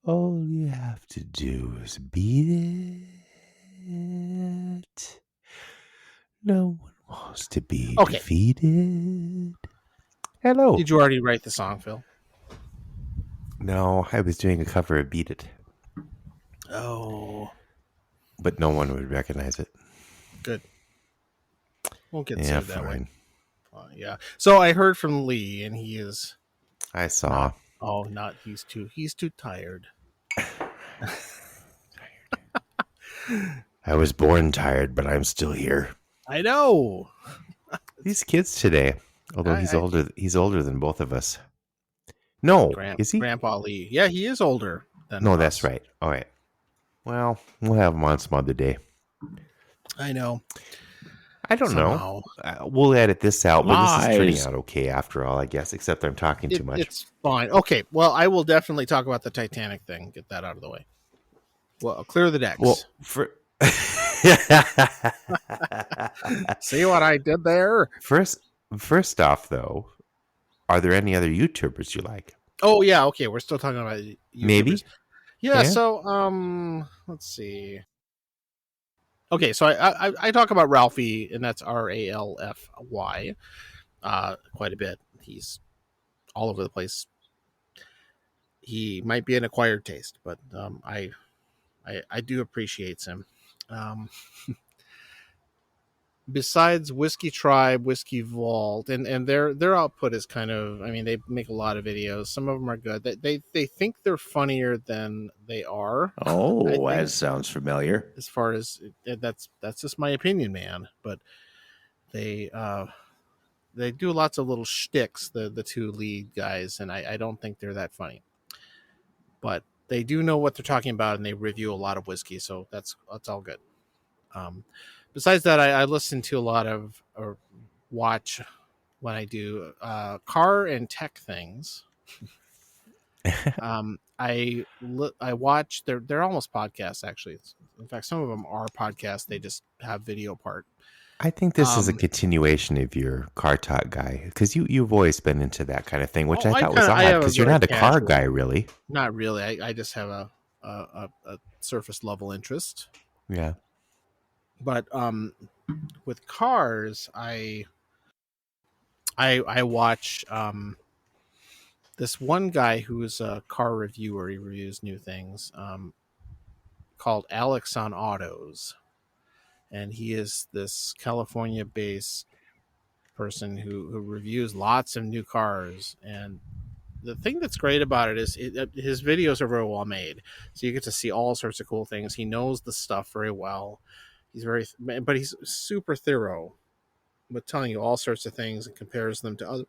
All you have to do is beat it. No one wants to be Okay. defeated. Hello. Did you already write the song, Phil? No, I was doing a cover of Beat It, Oh, but no one would recognize it. good. Won't get Yeah, sued that way. fine. Yeah. So I heard from Lee, and he is I saw. he's too tired. I was born tired, but I'm still here. I know. These kids today, although he's older than both of us. No, is he? Grandpa Lee. Yeah, he is older than No, us. that's right. All right. Well, we'll have him on some other day. I know. I don't Somehow. know. We'll edit this out, but this is turning Lies. out okay after all, I guess, except I'm talking too much. It's fine. Okay. Well, I will definitely talk about the Titanic thing. Get that out of the way. Well, I'll clear the decks. Well, for See what I did there? first off, though, are there any other YouTubers you like? Oh yeah. Okay. We're still talking about YouTubers. Maybe. Yeah. Yeah. So let's see. Okay. So I talk about Ralphie, and that's Ralfy, quite a bit. He's all over the place. He might be an acquired taste, but I do appreciate him. Besides Whiskey Tribe, Whiskey Vault, and their output is kind of, I mean, they make a lot of videos. Some of them are good. They think they're funnier than they are. Oh, that sounds familiar. As far as that's just my opinion, man. But they do lots of little shticks, the two lead guys, and I don't think they're that funny. But they do know what they're talking about, and they review a lot of whiskey, so that's all good. Besides that, I listen to a lot of, or watch when I do car and tech things. I watch. They're almost podcasts, actually. In fact, some of them are podcasts. They just have video part. I think this is a continuation of your car talk guy, because you've always been into that kind of thing, which I thought was odd, because you're not a car guy, really. Not really. I just have a surface level interest. Yeah. But with cars, I watch this one guy who is a car reviewer. He reviews new things, called Alex on Autos, and he is this California-based person who reviews lots of new cars. And the thing that's great about it is his videos are very well made, so you get to see all sorts of cool things. He knows the stuff very well. But he's super thorough with telling you all sorts of things and compares them to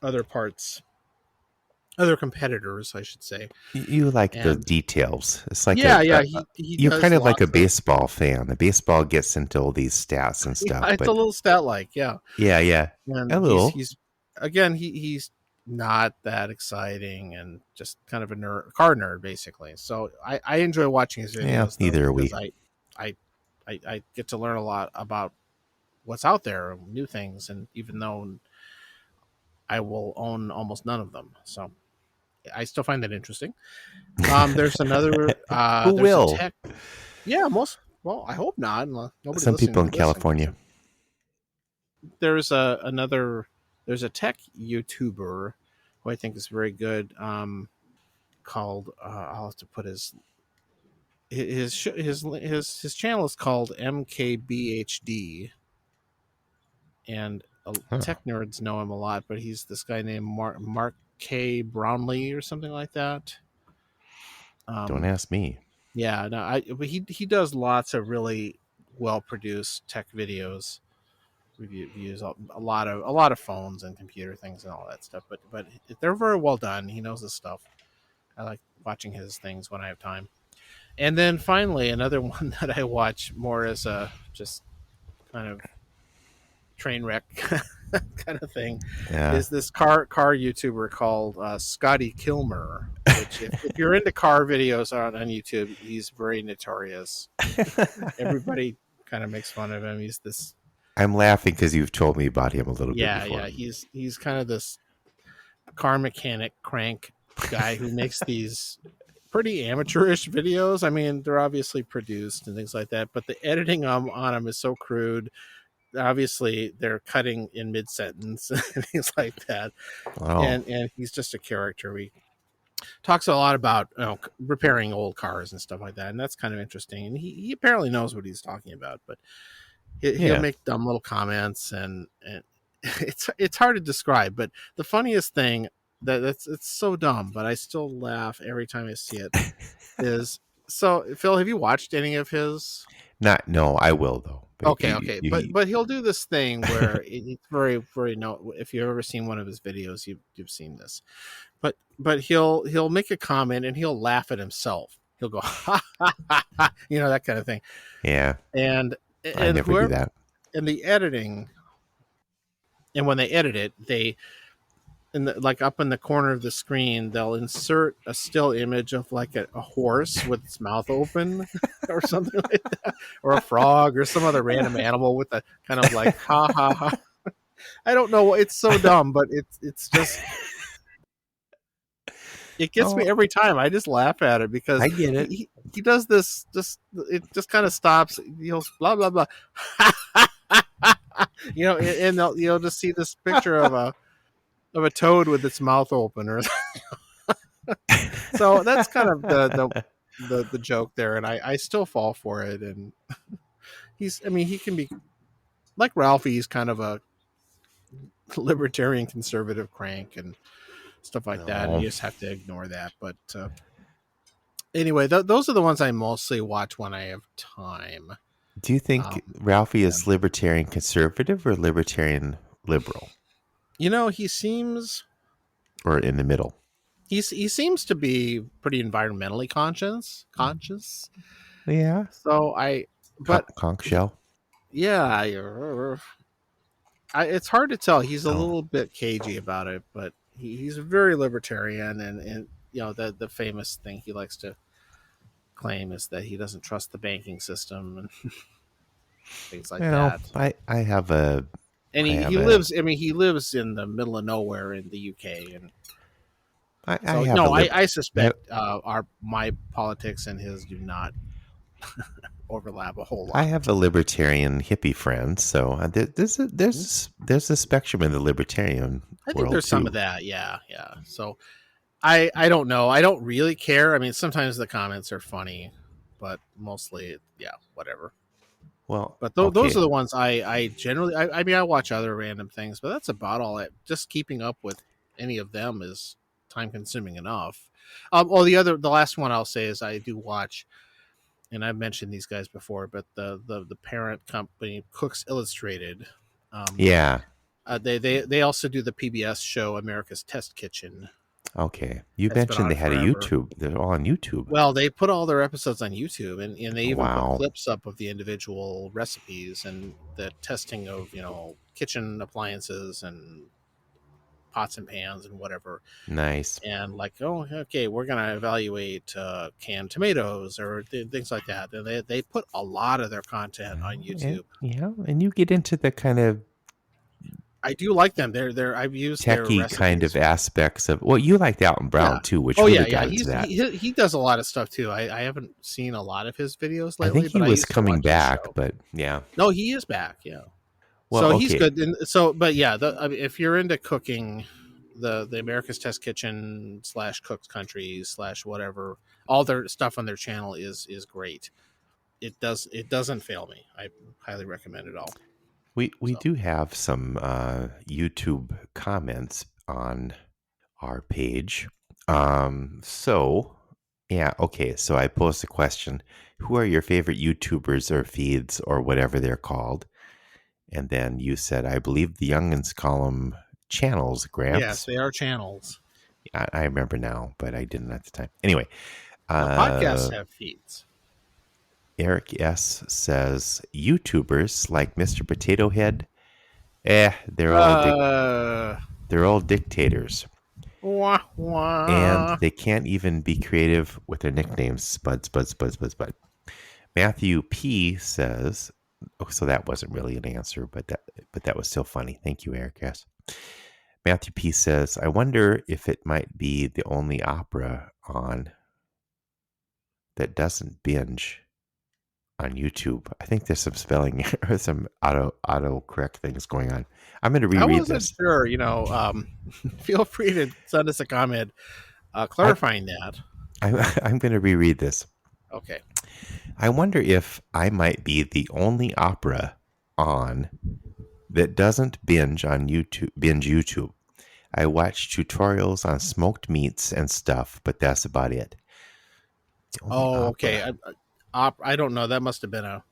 other parts, other competitors, I should say. You like the details. It's like you're kind of like a baseball fan. The baseball gets into all these stats and stuff. Yeah, it's a little stat like, yeah. Yeah. And a little. He's not that exciting and just kind of a car nerd, basically. So I enjoy watching his videos. Yeah, neither are we. I get to learn a lot about what's out there, new things, and even though I will own almost none of them, so I still find that interesting. There's another who will? Yeah, most. Well, I hope not. Some people in California. there's there's a tech YouTuber who I think is very good. Called I'll have to put his channel is called MKBHD, and tech nerds know him a lot. But he's this guy named Mark K. Brownlee or something like that. Don't ask me. Yeah, no, but he does lots of really well produced tech videos. Reviews a lot of phones and computer things and all that stuff. But they're very well done. He knows his stuff. I like watching his things when I have time. And then finally, another one that I watch more as a just kind of train wreck kind of thing is this car YouTuber called Scotty Kilmer. Which, if you're into car videos on YouTube, he's very notorious. Everybody kind of makes fun of him. He's this. I'm laughing because you've told me about him a little bit before. Yeah. He's kind of this car mechanic crank guy who makes these pretty amateurish videos. I mean, they're obviously produced and things like that, but the editing on them is so crude. Obviously, they're cutting in mid-sentence and things like that. Oh. And he's just a character. He talks a lot about repairing old cars and stuff like that, and that's kind of interesting. And he apparently knows what he's talking about, but he'll make dumb little comments, and it's hard to describe. But the funniest thing it's so dumb, but I still laugh every time I see it. is so Phil, have you watched any of his? No, I will though. Okay. But he'll do this thing where it's very, very if you've ever seen one of his videos, you've seen this. But he'll make a comment and he'll laugh at himself. He'll go ha ha ha, ha, that kind of thing. Yeah. And I never do that. In the editing, and when they edit it, they like up in the corner of the screen, they'll insert a still image of like a horse with its mouth open or something like that, or a frog or some other random animal with a kind of like ha ha ha. I don't know. It's so dumb, but it's just it gets me every time. I just laugh at it because I get it. He does this. It just kind of stops. Blah blah blah. And you'll just see this picture of a toad with its mouth open, or so that's kind of the joke there, and I still fall for it. And he can be like Ralphie. He's kind of a libertarian conservative crank and stuff like that, and you just have to ignore that. But anyway, those are the ones I mostly watch when I have time. Do you think Ralphie is libertarian conservative or libertarian liberal? He seems, or in the middle. He seems to be pretty environmentally conscious. Yeah. So conch shell. Yeah. It's hard to tell. He's a little bit cagey about it, but he's very libertarian, and the famous thing he likes to claim is that he doesn't trust the banking system and things like that. I have a. And he lives. He lives in the middle of nowhere in the UK, and I suspect my politics and his do not overlap a whole lot. I have a libertarian hippie friend, so there's a spectrum in the libertarian. I think there's some of that, yeah. So I don't know. I don't really care. Sometimes the comments are funny, but mostly, whatever. Well, but those are the ones I generally. I watch other random things, but that's about all. Just keeping up with any of them is time consuming enough. The last one I'll say is I do watch, and I've mentioned these guys before, but the parent company Cooks Illustrated. They also do the PBS show America's Test Kitchen. Okay, you mentioned they had a YouTube. They're all on YouTube. Well, they put all their episodes on YouTube, and they even put clips up of the individual recipes and the testing of kitchen appliances and pots and pans and whatever. Nice. And we're gonna evaluate canned tomatoes or things like that. And they put a lot of their content on YouTube. And you get into the kind of. I do like them. I've used their techie kind of aspects of. Well, you liked Alton Brown too, which really got into that. He does a lot of stuff too. I haven't seen a lot of his videos lately. I think he was coming back, but yeah. No, he is back. Yeah. Well, So he's okay. good. And so, but yeah, I mean, if you're into cooking, the America's Test Kitchen / Cook's Countries / whatever, all their stuff on their channel is great. It doesn't fail me. I highly recommend it all. We So do have some YouTube comments on our page. So yeah, okay. So I posed a question: who are your favorite YouTubers or feeds or whatever they're called? And then you said, I believe the youngins call them channels, yes, Gramps. they are channels. I remember now, but I didn't at the time. Anyway, Now podcasts have feeds. Eric S says YouTubers like Mr. Potato Head, they're all dictators, Wah, and wah. they can't even be creative with their nicknames. Spuds, Spuds, Spuds, Spuds, Spud. Matthew P says, oh, so that wasn't really an answer, but that was still funny. Thank you, Eric S. Matthew P says, I wonder if it might be the only opera on that doesn't binge on YouTube. I think there's some spelling or some auto correct things going on. I'm going to I reread wasn't this. sure. Feel free to send us a comment clarifying that. I'm going to reread this. Okay. I wonder if I might be the only opera on that doesn't binge on YouTube. Binge YouTube. I watch tutorials on smoked meats and stuff, but that's about it. The only Oh, opera. okay. I don't know. That must have been a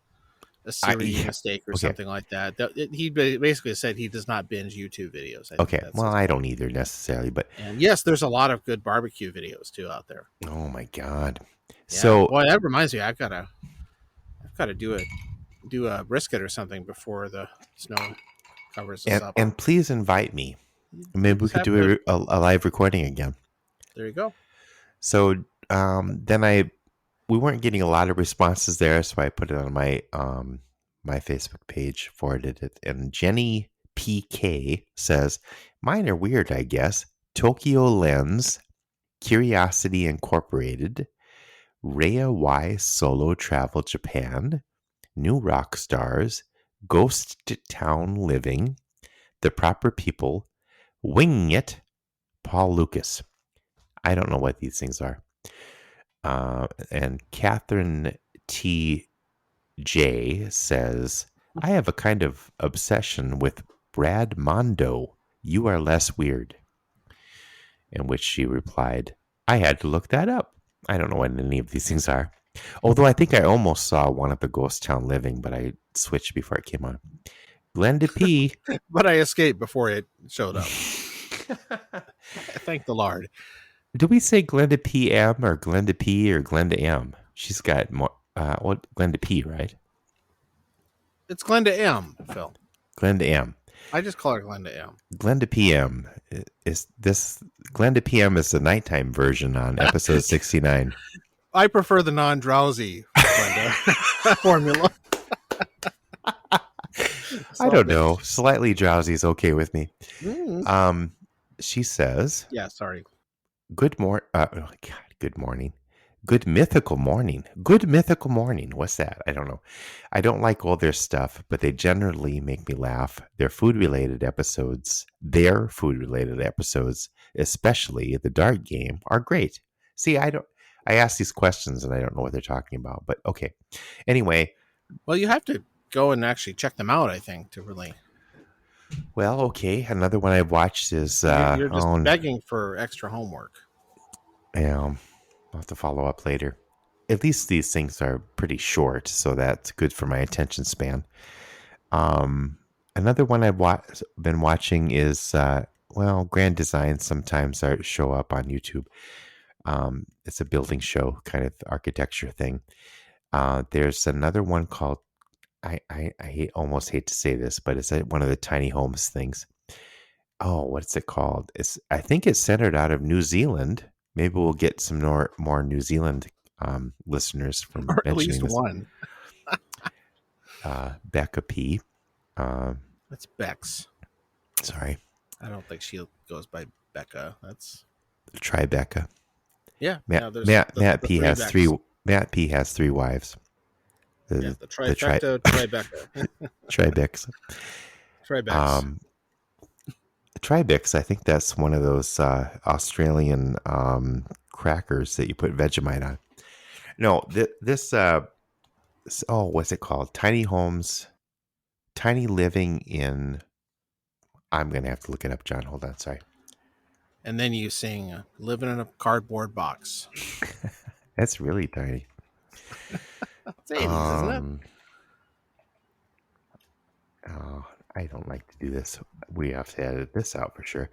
Siri mistake or something like that. He basically said he does not binge YouTube videos. I think Okay. that's Well, his I point. don't either necessarily, but And yes, there's a lot of good barbecue videos too out there. oh my God. Yeah. So boy, that reminds me, I've got to do a brisket or something before the snow covers us up. and please invite me. Maybe we Just could have do to- a live recording again. There you go. So then we weren't getting a lot of responses there, so I put it on my my Facebook page, forwarded it, and Jenny PK says, mine are weird, I guess. Tokyo Lens, Curiosity Incorporated, Rhea Y Solo Travel Japan, New Rock Stars, Ghost Town Living, The Proper People, Winging It, Paul Lucas. I don't know what these things are. And Catherine T. J says, I have a kind of obsession with Brad Mondo. You are less weird. In which she replied, I had to look that up. I don't know what any of these things are. Although I think I almost saw one at the Ghost Town Living, but I switched before it came on. Glenda P. But I escaped before it showed up. Thank the Lord. Do we say Glenda PM or Glenda P or Glenda M? She's got more. Glenda P, right? It's Glenda M, Phil. Glenda M. I just call her Glenda M. Glenda PM is this. Glenda PM is the nighttime version on episode 69. I prefer the non-drowsy Glenda formula. I don't know. Slightly drowsy is okay with me. Mm. She says, Yeah, sorry. Good morning. Good morning. Good mythical morning. Good mythical morning. What's that? I don't know. I don't like all their stuff, but they generally make me laugh. Their food-related episodes, especially the dart game, are great. See, I ask these questions and I don't know what they're talking about, but okay. Anyway. Well, you have to go and actually check them out, I think, to really. Well, okay. Another one I've watched is you're just begging for extra homework. Yeah, I'll have to follow up later. At least these things are pretty short, so that's good for my attention span. Another one I've been watching is Grand Design. Sometimes show up on YouTube. It's a building show, kind of architecture thing. There's another one called I almost hate to say this, but it's one of the tiny homes things. Oh, what's it called? I think it's centered out of New Zealand. Maybe we'll get some more New Zealand listeners from or at mentioning least this. one. Becca P. That's Bex. Sorry. I don't think she goes by Becca. That's Tribeca. Yeah. Matt P has Becks. three. Matt P has three wives. The trifecta Tribeca. Tribex. Tribex. Tribix, I think that's one of those Australian crackers that you put Vegemite on. No, what's it called? Tiny Homes, Tiny Living in. I'm gonna have to look it up, John. Hold on, sorry. And then you sing "Living in a Cardboard Box." That's really tiny. It's 80s, isn't it? Oh, I don't like to do this. We have to edit this out for sure.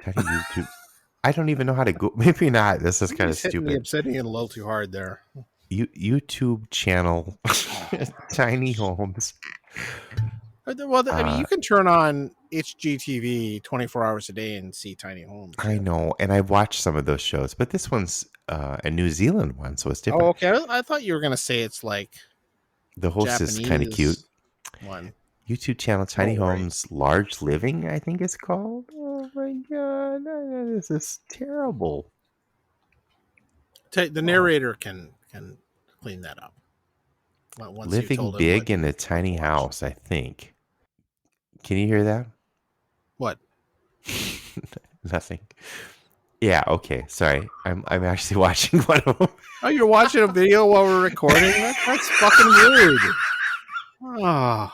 Tiny YouTube. I don't even know how to go. Maybe not. This is kind of Hitting the stupid. obsidian a little too hard there. YouTube channel, Tiny Homes. Well, I mean, you can turn on HGTV 24 hours a day and see Tiny Homes. I know, and I watched some of those shows, but this one's a New Zealand one, so it's different. Oh, okay. I thought you were going to say it's like the host Japanese is kind of cute. One. YouTube channel Tiny Homes Large Living, I think it's called. Oh my god, this is terrible. The narrator can clean that up. Once Living big in a tiny house, I think. Can you hear that? What? Nothing. Yeah, okay. Sorry. I'm actually watching one of them. Oh, you're watching a video while we're recording? That's fucking rude. Oh.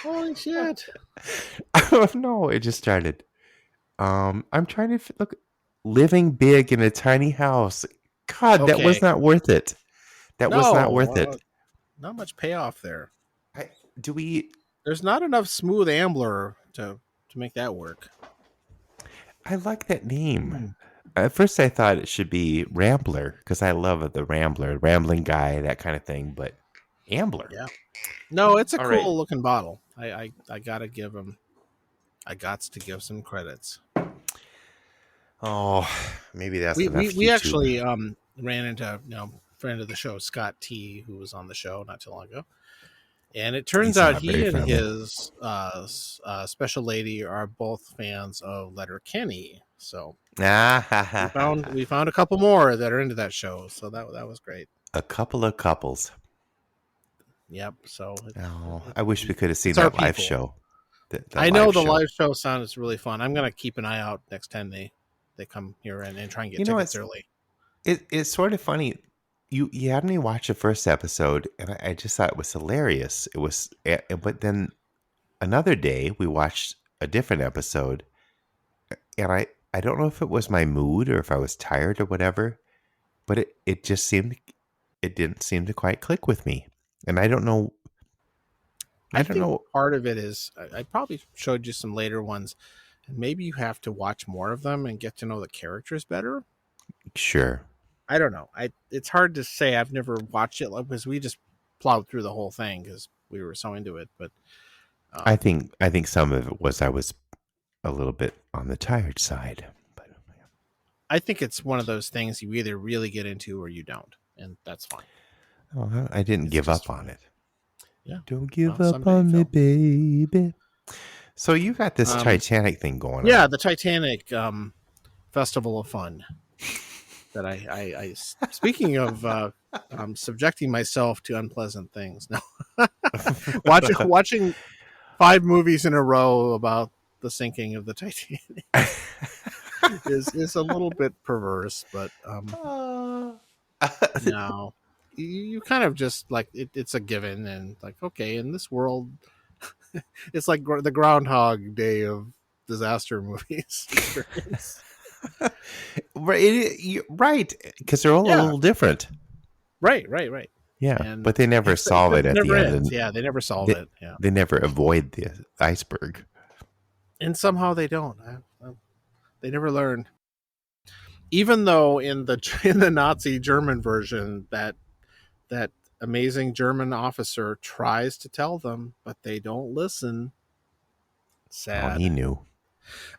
Holy shit. No, it just started. I'm trying to look. Living big in a tiny house. God, that was not worth it. That was not worth it. Not much payoff there. There's not enough smooth Ambler to make that work. I like that name. At first I thought it should be Rambler because I love the Rambler, rambling guy, that kind of thing, but Ambler. Yeah. No, it's a cool looking bottle. I gotta give him. I got to give some credits. Oh, maybe that's we actually ran into a friend of the show, Scott T, who was on the show not too long ago, and it turns out he and his special lady are both fans of Letterkenny. So we found a couple more that are into that show. So that was great. A couple of couples. Yep. So I wish we could have seen that live show. I know the live show sounds really fun. I'm gonna keep an eye out next time they come here and try and get tickets early. It's sort of funny. You had me watch the first episode, and I just thought it was hilarious. It was, but then another day we watched a different episode, and I don't know if it was my mood or if I was tired or whatever, but it didn't seem to quite click with me, and I don't know. I don't know. Part of it is I probably showed you some later ones. And maybe you have to watch more of them and get to know the characters better. Sure. I don't know. It's hard to say. I've never watched it because we just plowed through the whole thing because we were so into it. But I think some of it was I was a little bit on the tired side. But I think it's one of those things you either really get into or you don't, and that's fine. Oh, I didn't give up on it. Yeah. Don't give up on me, baby. So you got this Titanic thing going on. Yeah, the Titanic Festival of Fun. That I speaking of subjecting myself to unpleasant things. No, watching 5 movies in a row about the sinking of the Titanic is a little bit perverse, but no, you kind of just like it's a given, and like okay, in this world. It's like the Groundhog Day of disaster movies. Right, because they're all a little different. Right. Yeah, but they never solve it at the end. Yeah, they never solve it. Yeah, they never avoid the iceberg, and somehow they don't. They never learn. Even though in the Nazi German version that amazing German officer tries to tell them, but they don't listen. Sad. Oh, he knew.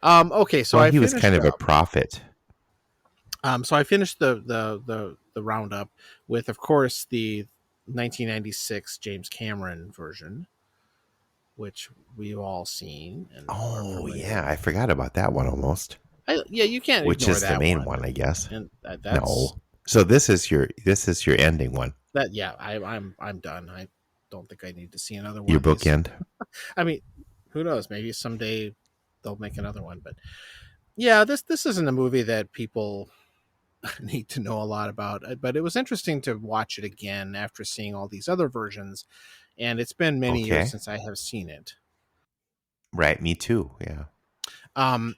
Okay, so he was kind of a prophet. So I finished the roundup with, of course, the 1996 James Cameron version, which we've all seen. And yeah, I forgot about that one almost. You can't. Which ignore is that the main one, I guess. And that's, no. So this is your ending one. I'm done. I don't think I need to see another Your one. bookend. I mean, who knows? Maybe someday they'll make another one. But yeah, this isn't a movie that people need to know a lot about. But it was interesting to watch it again after seeing all these other versions, and it's been many years Okay. since I have seen it. Right. Me too. Yeah. Um,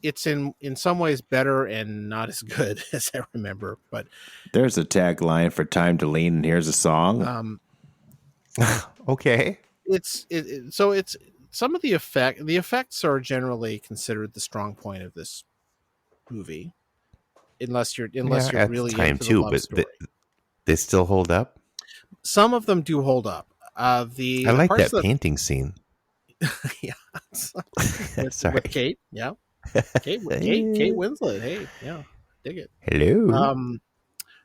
it's in some ways better and not as good as I remember. But There's a tagline for Time to Lean, and here's a song. Okay. So it's some of the effects are generally considered the strong point of this movie, unless you're Yeah, at the really time into the too, love but story. they still hold up. Some of them do hold up. I The like parts that that painting scene. yeah, with Sorry. Kate, yeah, Kate Winslet. Hey, yeah, dig it. Hello.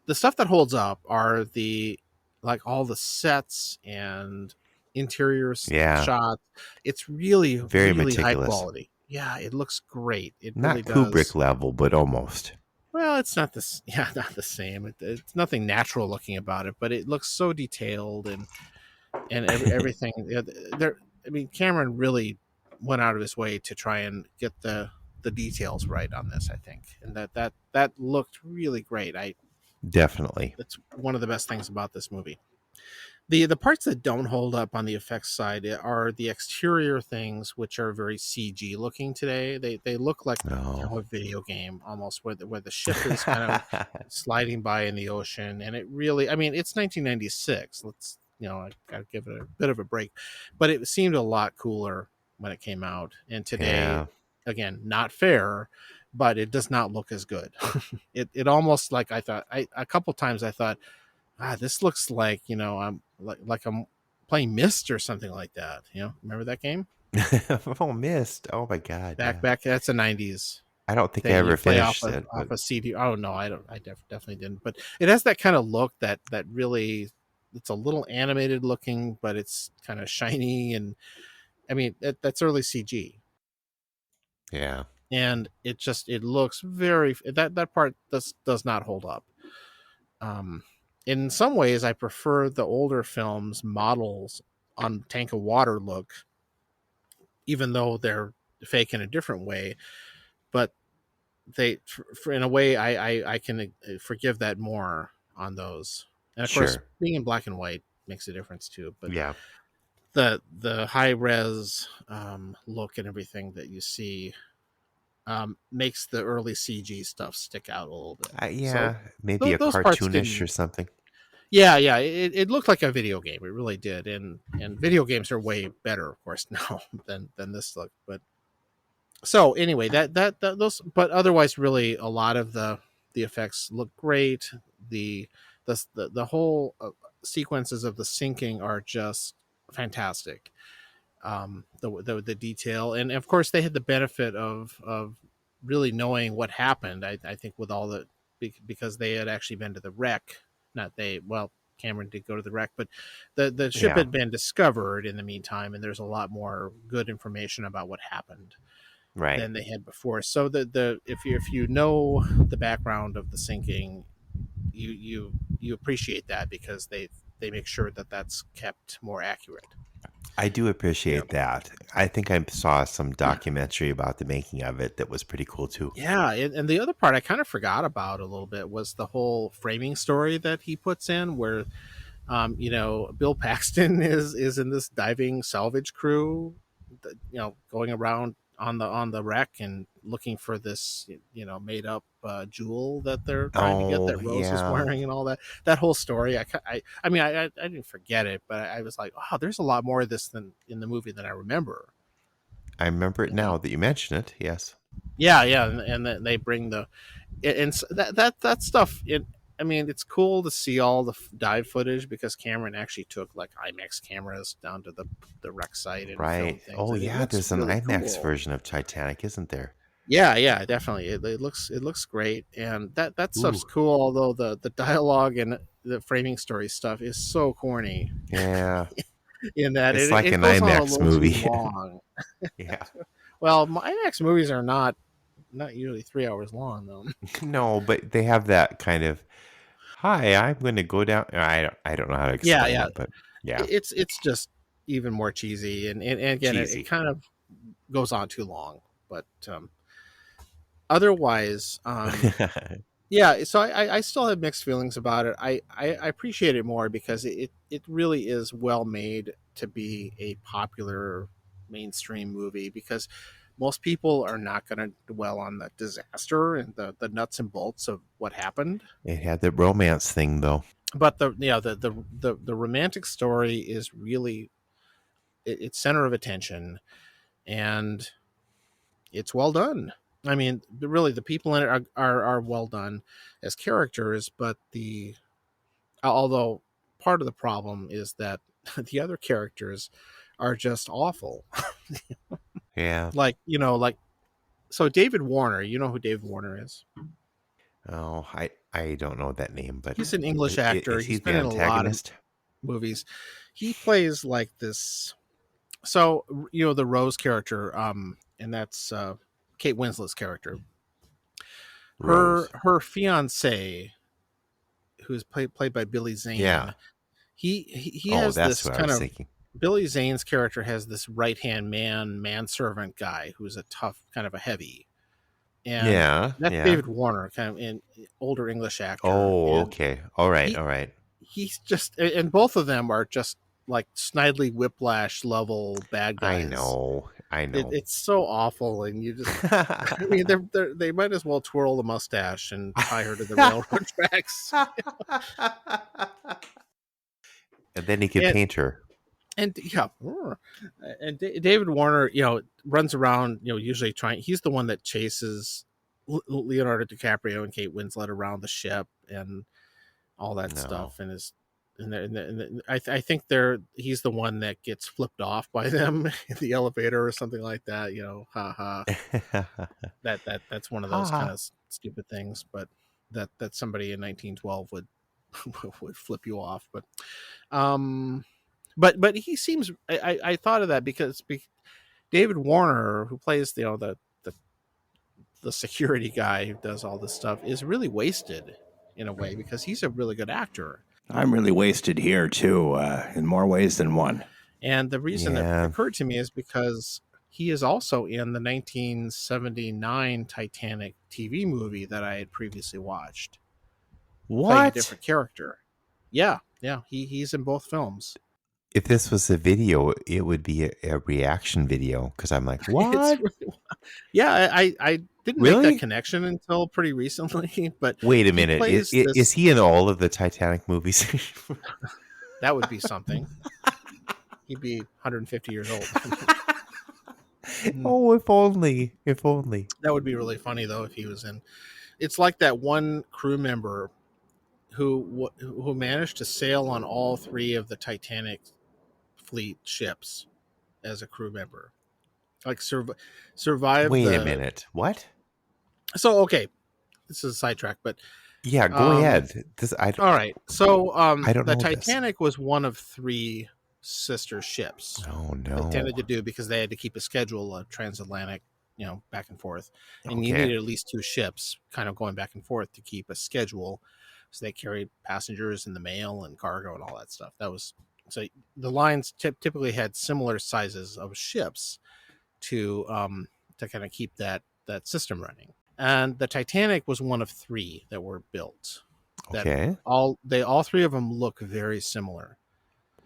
The stuff that holds up are the like all the sets and interior Yeah. shots. It's really Very really high meticulous. quality. Yeah, it looks great. It really Not does. Kubrick level, but almost. Well, it's not this. Yeah, not the same. It's nothing natural looking about it, but it looks so detailed and everything. There, I mean, Cameron really went out of his way to try and get the details right on this. I think, and that looked really great. Definitely. That's one of the best things about this movie. The parts that don't hold up on the effects side are the exterior things, which are very CG looking today. They look like Oh. a video game almost, where the ship is kind of sliding by in the ocean, and it really, I mean, it's 1996. Let's I gotta give it a bit of a break, but it seemed a lot cooler when it came out, and today, Yeah. again, not fair. But it does not look as good. It almost like I thought. A couple times I thought, this looks like I'm like I'm playing Myst or something like that. Remember that game? Oh, missed. Oh my God. Yeah. Back. That's a '90s I don't think I thing. You ever play off finished it, but a CD. Oh no, I don't. I definitely didn't. But it has that kind of look that really. It's a little animated looking, but it's kind of shiny, and I mean that's early CG, yeah. and it looks very that part does not hold up. Um, in some ways, I prefer the older films models on Tank of Water look, even though they're fake in a different way. But they, in a way, I can forgive that more on those. And of course, Sure. being in black and white makes a difference too. But Yeah. the high res look and everything that you see makes the early CG stuff stick out a little bit. So Yeah. Maybe a those parts cartoonish didn't. or something. Yeah, it looked like a video game. It really did, and video games are way better, of course, now than this looked. But so anyway, that those, but otherwise, really, a lot of the effects look great. The whole sequences of the sinking are just fantastic. The detail, and of course, they had the benefit of really knowing what happened. I think with all the because they had actually been to the wreck. Not they. Well, Cameron did go to the wreck, but the ship Yeah. had been discovered in the meantime, and there's a lot more good information about what happened Right. than they had before. So the if you know the background of the sinking, you appreciate that because they make sure that that's kept more accurate. I do Yeah. appreciate that. I think I saw some documentary about the making of it that was pretty cool too. Yeah, and the other part I kind of forgot about a little bit was the whole framing story that he puts in, where Bill Paxton is in this diving salvage crew, going around on the wreck and looking for this made up jewel that they're trying to get, Oh, that Rose is yeah. wearing, and all that whole story. I mean I didn't forget it, but I was like, oh, there's a lot more of this than in the movie than I remember. I remember it now that you mention it. Yes. Yeah, and then they bring that stuff. I mean, it's cool to see all the dive footage because Cameron actually took like IMAX cameras down to the wreck site and Right. filmed things. Oh, And it yeah. looks There's an really IMAX cool. version of Titanic, isn't there? Yeah, definitely. It looks great, and that stuff's Ooh. cool. Although the dialogue and the framing story stuff is so corny Yeah. in that It's it, like it an goes on a IMAX little too movie. long. Yeah. Well, IMAX movies are not usually 3 hours long though. No, but they have that kind of, hi, I'm going to go down. I don't know how to Yeah, explain yeah. it, but Yeah. It's just even more cheesy, and again, it Cheesy. kind of goes on too long. But otherwise, yeah. So I still have mixed feelings about it. I appreciate it more because it really is well made to be a popular mainstream movie, because most people are not going to dwell on the disaster and the nuts and bolts of what happened. It had the romance thing though. But the romantic story is really it's center of attention, and it's well done. I mean, really, the people in it are well done as characters, but although part of the problem is that the other characters are just awful. Yeah. Like so David Warner, you know who David Warner is? Oh, I don't know that name, but He's an English actor. is he He's the been in a lot of antagonist? movies. He plays like this. So the Rose character, and that's Kate Winslet's character. Her Rose. her fiance, who's played by Billy Zane. Yeah. He Oh, has that's this what I kind was of thinking. Billy Zane's character has this right hand manservant guy who's a tough kind of a heavy, and Yeah. that's Yeah. David Warner, kind of an older English actor. Oh, And okay. All right. he All right. he's just, and both of them are just like Snidely Whiplash level bad guys. I know. It's so awful, and you just, I mean, they might as well twirl the mustache and tie her to the railroad tracks. And then he could And, paint her. and yeah, and David Warner, runs around, usually trying. He's the one that chases Leonardo DiCaprio and Kate Winslet around the ship and all that No. stuff, and I think he's the one that gets flipped off by them in the elevator or something like that. Haha. That's one of those kind of stupid things, but that somebody in 1912 would would flip you off. But he seems. I thought of that because David Warner, who plays the security guy who does all this stuff, is really wasted in a way because he's a really good actor. I'm really wasted here, too, in more ways than one. And the reason Yeah. that occurred to me is because he is also in the 1979 Titanic TV movie that I had previously watched. Playing a What? different character. Yeah. He's in both films. If this was a video, it would be a reaction video because I'm like, what? It's really, yeah, I didn't Really? make that connection until pretty recently. But Wait a he minute. plays Is this- he in all of the Titanic movies? that would be something. He'd be 150 years old. Oh, if only. If only. That would be really funny though if he was in. It's like that one crew member who managed to sail on all three of the Titanic fleet ships as a crew member, like survive. Wait a minute. What? So okay, this is a sidetrack, but Yeah, go ahead. all right. So I don't the know this. Titanic was one of three sister ships. Oh no. Intended to do because they had to keep a schedule of transatlantic, back and forth, and you Okay. needed at least two ships kind of going back and forth to keep a schedule. So they carried passengers and the mail and cargo and all that stuff. That was so the lines typically had similar sizes of ships to kind of keep that system running. And the Titanic was one of three that were built. Okay. All three of them look very similar.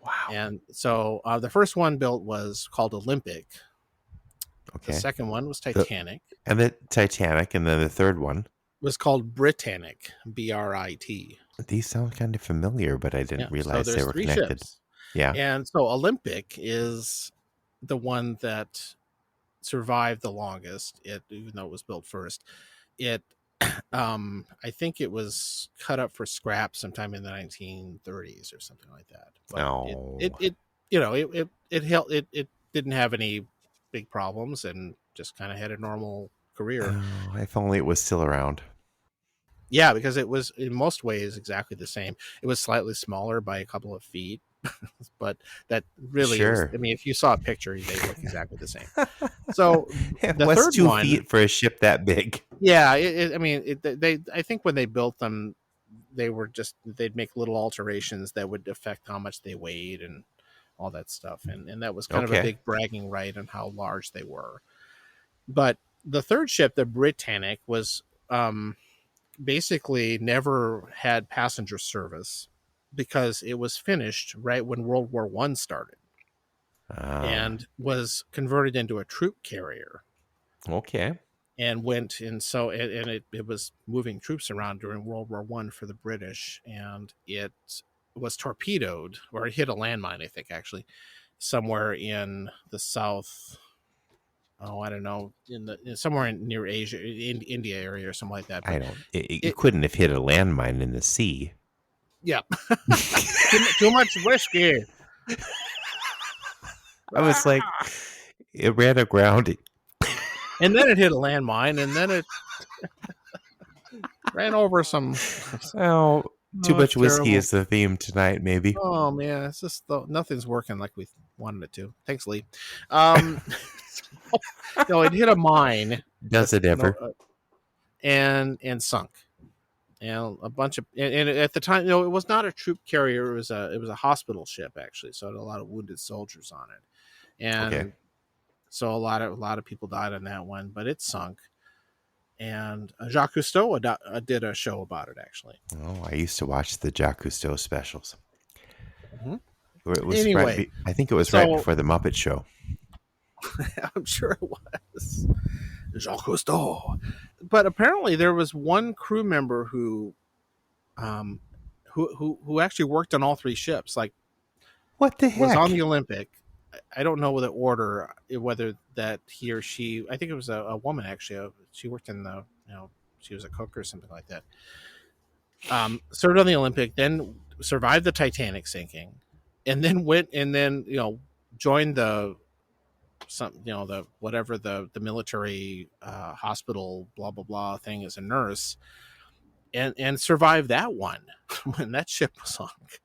Wow. And so the first one built was called Olympic. Okay. The second one was Titanic. And the Titanic, and then the third one. Was called Britannic, BRIT. These sound kind of familiar, but I didn't realize so they there's were three connected. ships. Yeah. And so Olympic is the one that survived the longest, even though it was built first. It I think it was cut up for scrap sometime in the 1930s or something like that. But Oh. it held, it didn't have any big problems and just kind of had a normal career. Oh, if only it was still around. Yeah, because it was in most ways exactly the same. It was slightly smaller by a couple of feet, but that really Sure. is, I mean, if you saw a picture, they look exactly the same. So It the was third 2 one- feet for a ship that big. yeah, I think when they built them, they'd make little alterations that would affect how much they weighed and all that stuff, and that was kind of a Okay. big bragging right on how large they were. But the third ship, the Britannic, was basically never had passenger service because it was finished right when World War One started and was converted into a troop carrier Okay. and it was moving troops around during World War One for the British, and it was torpedoed, or it hit a landmine, I think, actually, somewhere in the south. Oh, I don't know, somewhere near Asia, in India area or something like that. But I don't. You couldn't have hit a landmine in the sea. yeah, too much whiskey. I was like, it ran aground. And then it hit a landmine, and then it ran over some. Oh, too Oh, much it's whiskey terrible. is the theme tonight, maybe. Oh man, it's just nothing's working like we wanted it to. Thanks, Lee. No, it hit a mine. Does it ever? And sunk. And a bunch of and at the time, it was not a troop carrier. It was a hospital ship, actually. So it had a lot of wounded soldiers on it, and Okay. so a lot of people died on that one. But it sunk, and Jacques Cousteau did a show about it, actually. Oh, I used to watch the Jacques Cousteau specials. Mhm. It was Anyway, I think it was so- right before the Muppet Show. I'm sure it was Jacques Cousteau. But apparently there was one crew member who actually worked on all three ships, like What the was heck? on the Olympic. I don't know the order, whether that he or she, I think it was a woman, actually. She worked in she was a cook or something like that. Served on the Olympic, then survived the Titanic sinking, and then joined the whatever the military hospital blah blah blah thing as a nurse, and survived that one when that ship was sunk.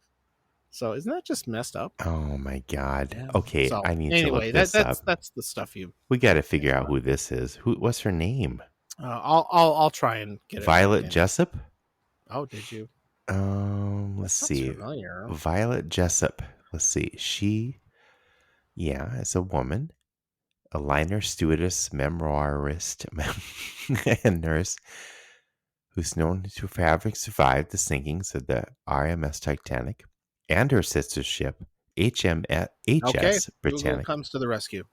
So isn't that just messed up? Oh my God. Yeah. Okay, So, I need anyway, to look this up. that's the stuff you. We got to figure out who this is. What's her name? I'll try and get it. Violet Jessup? Oh, did you? Let's Sounds see. familiar. Violet Jessup. Let's see. She, is a woman, a liner stewardess, memoirist, and nurse who's known to having survived the sinkings of the RMS Titanic and her sister ship, HMS Okay, Google Britannic. comes to the rescue.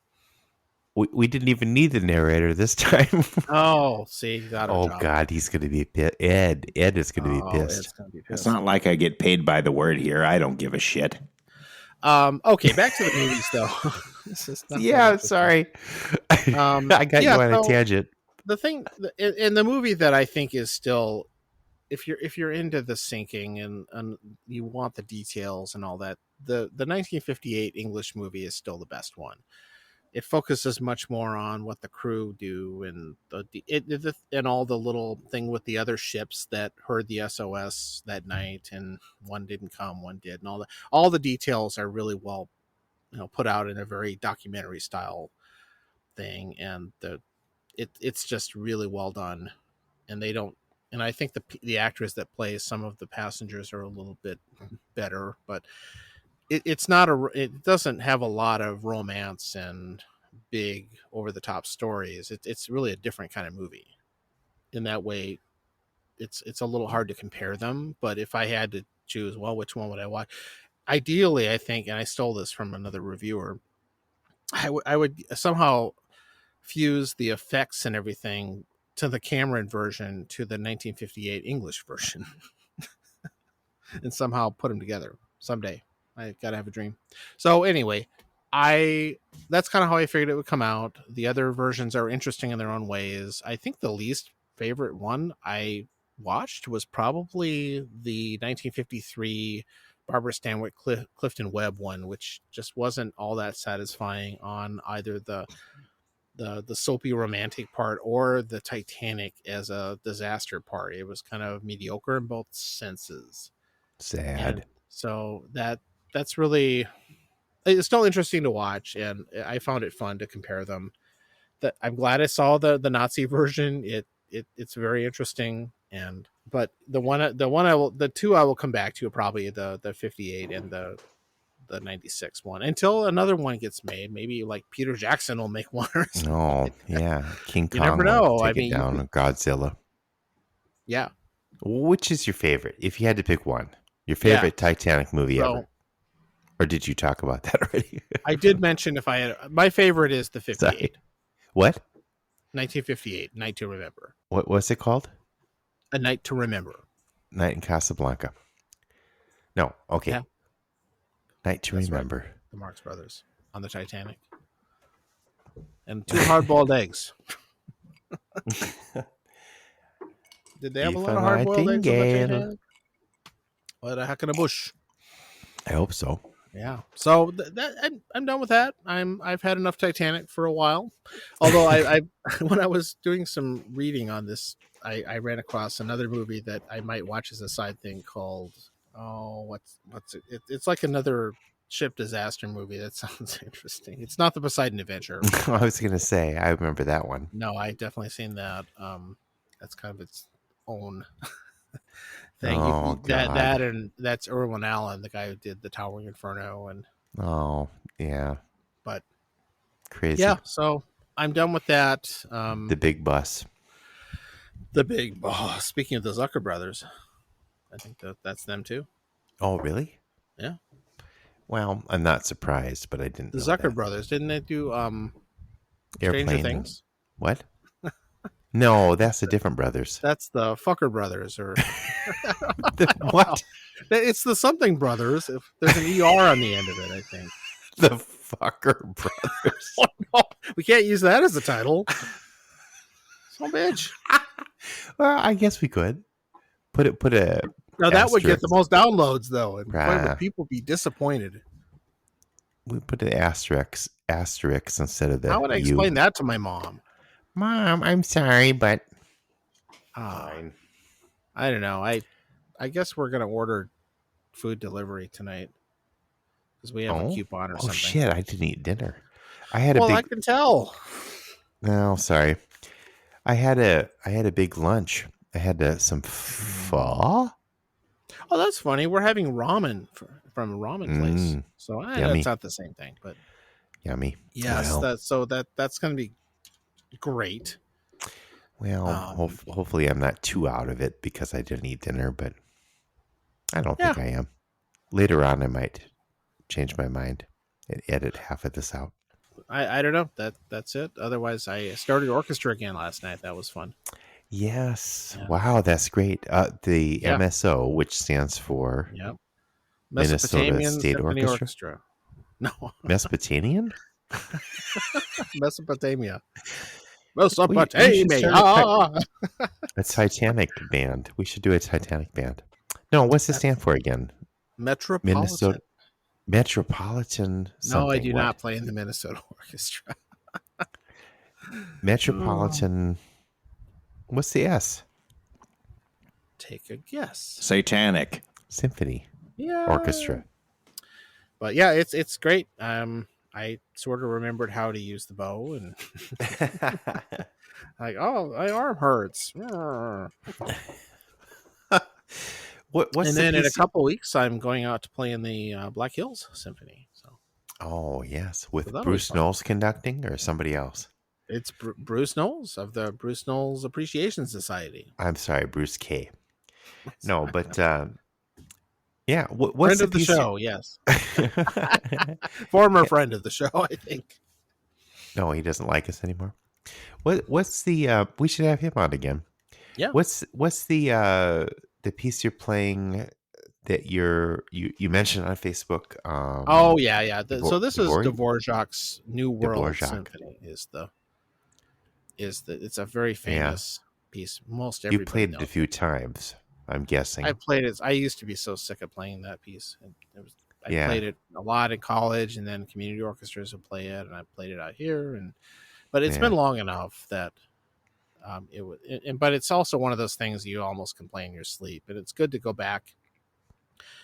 We didn't even need the narrator this time. Oh, see, got a Oh job. God, he's going to be pissed. Ed is going to be pissed. It's gonna be It's pissed. not like I get paid by the word here. I don't give a shit. Okay, back to the movies though. This is not that Yeah, interesting. sorry. I got you on a tangent. The thing in the movie that I think is still, if you're into the sinking and you want the details and all that, the 1958 English movie is still the best one. It focuses much more on what the crew do and and all the little thing with the other ships that heard the SOS that night, and one didn't come, one did, and all the details are really well, put out in a very documentary style thing, and it's just really well done. And they don't, and I think the actress that plays some of the passengers are a little bit better, but it doesn't have a lot of romance and big over the top stories. It's really a different kind of movie. In that way, it's a little hard to compare them. But if I had to choose, well, which one would I watch? Ideally, I think, and I stole this from another reviewer, I would somehow fuse the effects and everything to the Cameron version to the 1958 English version, and somehow put them together someday. I gotta have a dream. So anyway, that's kind of how I figured it would come out. The other versions are interesting in their own ways. I think the least favorite one I watched was probably the 1953 Barbara Stanwyck Clifton Webb one, which just wasn't all that satisfying on either the soapy romantic part or the Titanic as a disaster part. It was kind of mediocre in both senses. Sad. And so that's really, it's still interesting to watch, and I found it fun to compare them. That I'm glad I saw the Nazi version. It's very interesting. But the two I will come back to are probably the 58 and the 96 one until another one gets made. Maybe like Peter Jackson will make one or something. Oh, yeah. King You never Kong will know. take I it mean, down. Godzilla. yeah. Which is your favorite? If you had to pick one, your favorite Titanic movie ever? Or did you talk about that already? I did mention if I had my favorite is the 58. Sorry. What? 1958, Night to Remember. What's it called? A Night to Remember. Night in Casablanca. No, okay. Yeah. Night to That's Remember. Right. The Marx Brothers on the Titanic. And 2 hard-boiled eggs. Did they have a lot of hard-boiled eggs on the Titanic? What a heck in a bush. I hope so. Yeah. So I'm done with that. I've had enough Titanic for a while. Although I when I was doing some reading on this, I ran across another movie that I might watch as a side thing called what's it? It's like another ship disaster movie. That sounds interesting. It's not the Poseidon Adventure. I was gonna say I remember that one. No, I definitely seen that. That's kind of its own thing. Oh, God. And that's Irwin Allen, the guy who did the Towering Inferno, and yeah, but crazy. Yeah, so I'm done with that. The Big Bus. The Big Boss. Speaking of the Zucker brothers, I think that's them too. Oh, really? Yeah. Well, I'm not surprised, but I didn't. The know Zucker that. brothers, didn't they do Airplane Stranger Things? What? No, that's the different brothers. That's the Fucker brothers, or what? It's the something brothers. If there's an ER on the end of it, I think. The Fucker brothers. Oh, no. We can't use that as a title. So bitch. Well, I guess we could put a. Now that would get the most downloads, though, and boy, would people be disappointed. We put an asterisk instead of the. How would I explain that to my mom? Mom, I'm sorry, but fine. I don't know. I guess we're gonna order food delivery tonight because we have a coupon or something. Oh shit! I didn't eat dinner. I can tell. No, sorry. I had a big lunch. I had some pho. Oh, that's funny. We're having ramen from a ramen place, so that's not the same thing, but yummy. Yes, well, that's going to be great. Well, hopefully I'm not too out of it because I didn't eat dinner, but I don't think I am. Later on, I might change my mind and edit half of this out. I don't know. That's it. Otherwise, I started orchestra again last night. That was fun. Yes. Yeah. Wow, that's great. The MSO, which stands for Minnesota State Orchestra. No. Mesopotamian? Mesopotamia. A Titanic band. We should do a Titanic band. No, what's it stand for again? Metropolitan. Minnesota Metropolitan. No, I do not play in the Minnesota Orchestra. Metropolitan. What's the S? Take a guess. Satanic Symphony Orchestra. But yeah, it's great. I sort of remembered how to use the bow and like, my arm hurts. What's and then in a couple weeks, I'm going out to play in the Black Hills Symphony. So. Oh yes, with Bruce Knowles conducting or somebody else. It's Bruce Knowles of the Bruce Knowles Appreciation Society. I'm sorry, Bruce K. No, but yeah, what's friend of the show? Yes, former friend of the show, I think. No, he doesn't like us anymore. What's the? We should have him on again. Yeah. What's the piece you're playing that you mentioned on Facebook? So this is Dvorak's New World Symphony. It's a very famous piece. Most everybody you played knows it a few times, I'm guessing. I played it. I used to be so sick of playing that piece. I played it a lot in college, and then community orchestras would play it, and I played it out here. But it's been long enough that it would. But it's also one of those things you almost can play in your sleep, and it's good to go back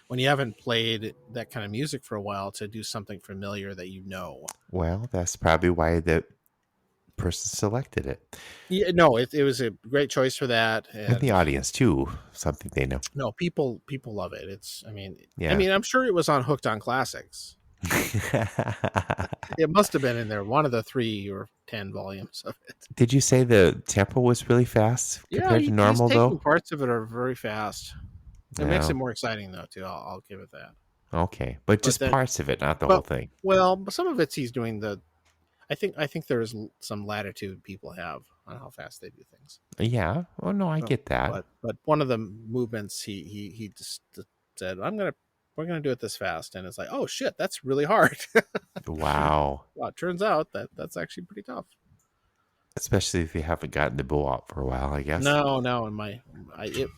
when you haven't played that kind of music for a while to do something familiar that you know. Well, that's probably why person selected it. Yeah, no, it was a great choice for that, And the and audience too. Something they know. no, people love it. Yeah. I'm sure it was on Hooked on Classics. It must have been in there, one of the 3 or 10 volumes of it. Did you say the tempo was really fast Yeah, compared to he's normal taking though? parts of it are very fast. It makes Yeah. it more exciting though, too. I'll give it that. Okay, but just then, parts of it, not the whole but thing. well, some of it's he's doing the. I think there is some latitude people have on how fast they do things. Yeah. Oh no, I Oh, get that. But one of the movements he just said, we're gonna do it this fast, and it's like, oh shit, that's really hard. Wow. Well, it turns out that's actually pretty tough. Especially if you haven't gotten the bull out for a while, I guess. No, and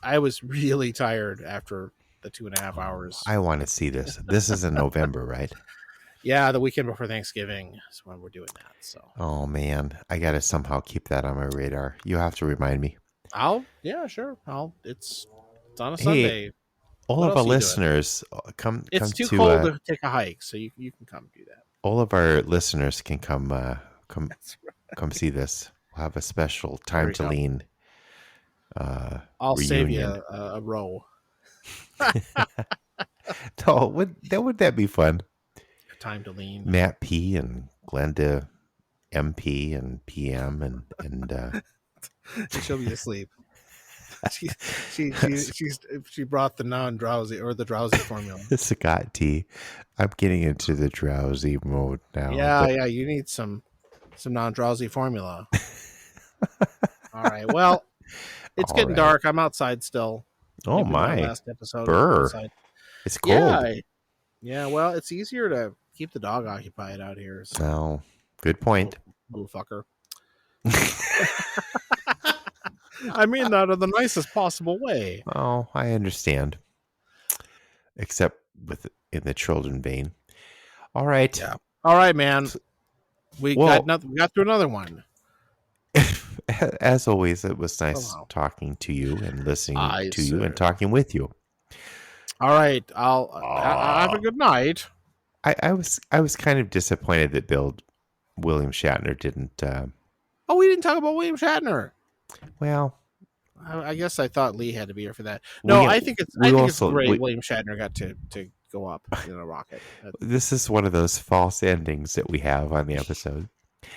I was really tired after the 2.5 hours. I want to see this. This is in November, right? Yeah, the weekend before Thanksgiving is when we're doing that. So Oh man, I gotta somehow keep that on my radar. You have to remind me. sure. It's on a Hey, Sunday. all What of else our are you doing? listeners come It's too to cold to take a hike, so you can come do that. all of our listeners can come That's right. come see this. We'll have a special time There you to go. lean I'll save you reunion. a row. Oh, would that be fun? Time to lean. Matt P and Glenda MP and PM and She'll be asleep. She brought the non-drowsy or the drowsy formula. Scott T. I'm getting into the drowsy mode now. Yeah, you need some non-drowsy formula. All right. Well, it's All getting right. dark. I'm outside still. Oh Maybe my my. last episode. Burr. Outside. It's cold. Yeah. Well, it's easier to keep the dog occupied out here. So. Oh, good point. Little fucker. I mean that in the nicest possible way. Oh, I understand. Except in the children vein. All right. Yeah. All right, man. We got through another one. As always, it was nice Somehow. talking to you and listening Aye, to you sir. and talking with you. All right. I'll have a good night. I was kind of disappointed that William Shatner didn't. Oh, we didn't talk about William Shatner. Well, I guess I thought Lee had to be here for that. No, I think it's great. William Shatner got to go up in a rocket. This is one of those false endings that we have on the episode.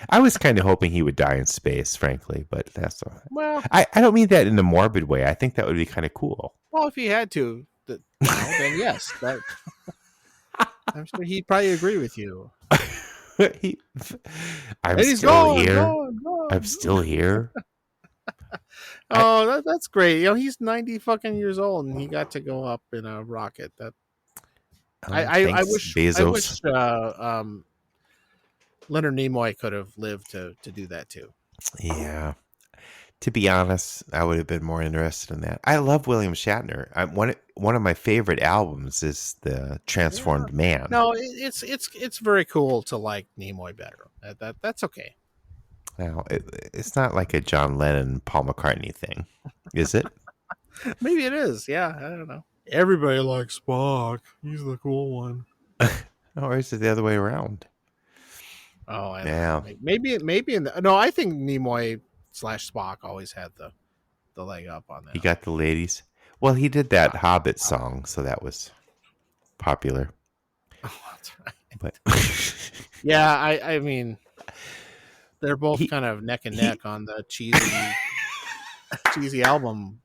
I was kind of hoping he would die in space, frankly, but that's all right. Well, I don't mean that in a morbid way. I think that would be kind of cool. Well, if he had to, then yes. I'm sure he'd probably agree with you. I'm still here. Gone. I'm still here. Oh, that's great. He's 90 fucking years old, and he got to go up in a rocket. That I wish Bezos. Leonard Nimoy could have lived to do that too. Yeah. To be honest, I would have been more interested in that. I love William Shatner. One of my favorite albums is the Transformed Man. No, it's very cool to like Nimoy better. That's okay. Now, it's not like a John Lennon, Paul McCartney thing, is it? Maybe it is. Yeah, I don't know. Everybody likes Spock. He's the cool one. Or is it the other way around? Oh, I don't know. Maybe no. I think Nimoy / Spock always had the leg up on that. He got the ladies. Well, he did that Hobbit song, so that was popular. Oh, that's right. But yeah, I mean, they're both kind of neck and neck on the cheesy album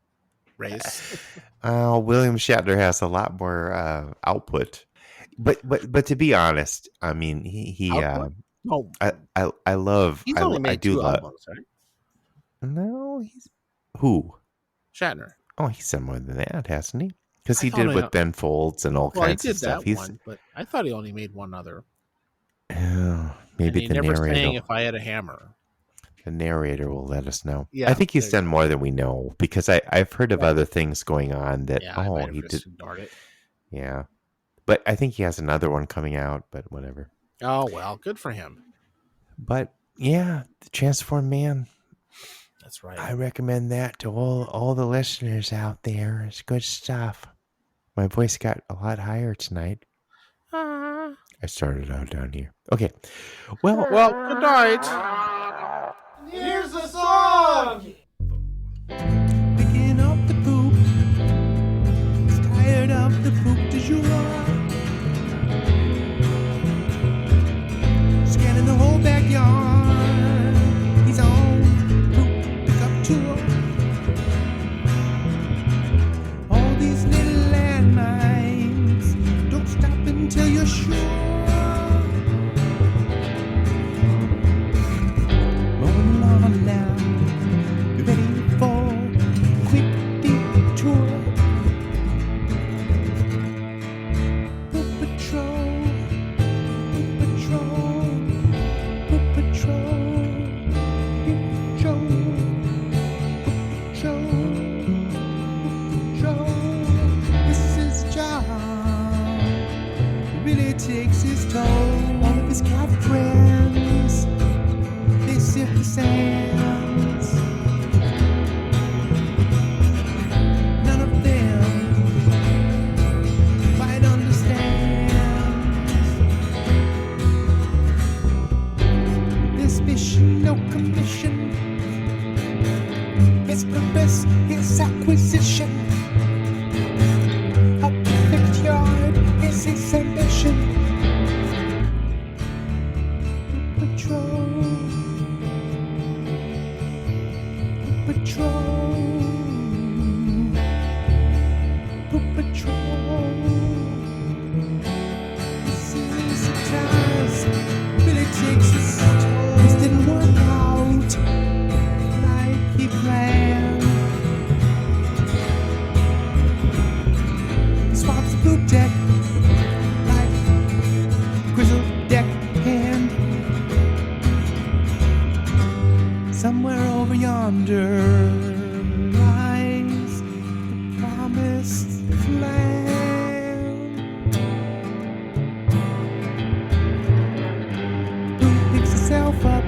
race. William Shatner has a lot more output, but to be honest, I mean he no, I love. He's only made 2 albums, right? No, he's who? Shatner. Oh, he's done more than that, hasn't he? Because he did with Ben Folds and all kinds of stuff. He did that one, but I thought he only made one other. Maybe he the never narrator. sang "If I Had a Hammer." The narrator will let us know. Yeah, I think he's done more than we know because I've heard of other things going on that. Yeah, he did. Ignored it. Yeah, but I think he has another one coming out. But whatever. Oh well, good for him. But yeah, the Transformed Man. That's right. I recommend that to all the listeners out there. It's good stuff. My voice got a lot higher tonight. I started out down here. Okay. Well, good night. Here's the song! Picking up the poop. He's tired of the poop du jour. Scanning the whole backyard. He's on poop pickup tour. All these little landmines. Don't stop until you're sure. Mowing the lawn now. Be ready for a quick detour. Poop patrol, poop patrol, poop patrol, poop patrol, poop patrol. This is a job. It really takes its toll. All of his cat friends, they sift the sands. None of them quite understand this mission, no commission. His purpose, his acquisition. A perfect yard is his ambition. Patrol, patrol, patrol. This is a task, really takes its toll. This didn't work out like he planned. He swaps the poop deck like grizzled deck hand. Somewhere over yonder lies the promised land. Poop picks itself up.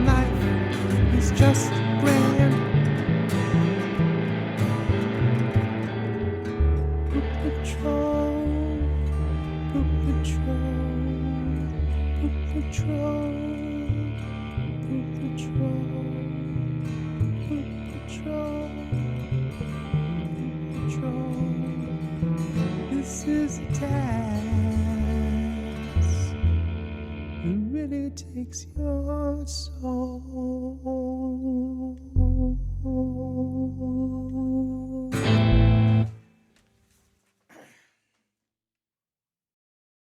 Life is just grand. Poop patrol, poop patrol, poop patrol. Poop patrol, poop patrol, poop patrol. This is a task. It really takes your soul.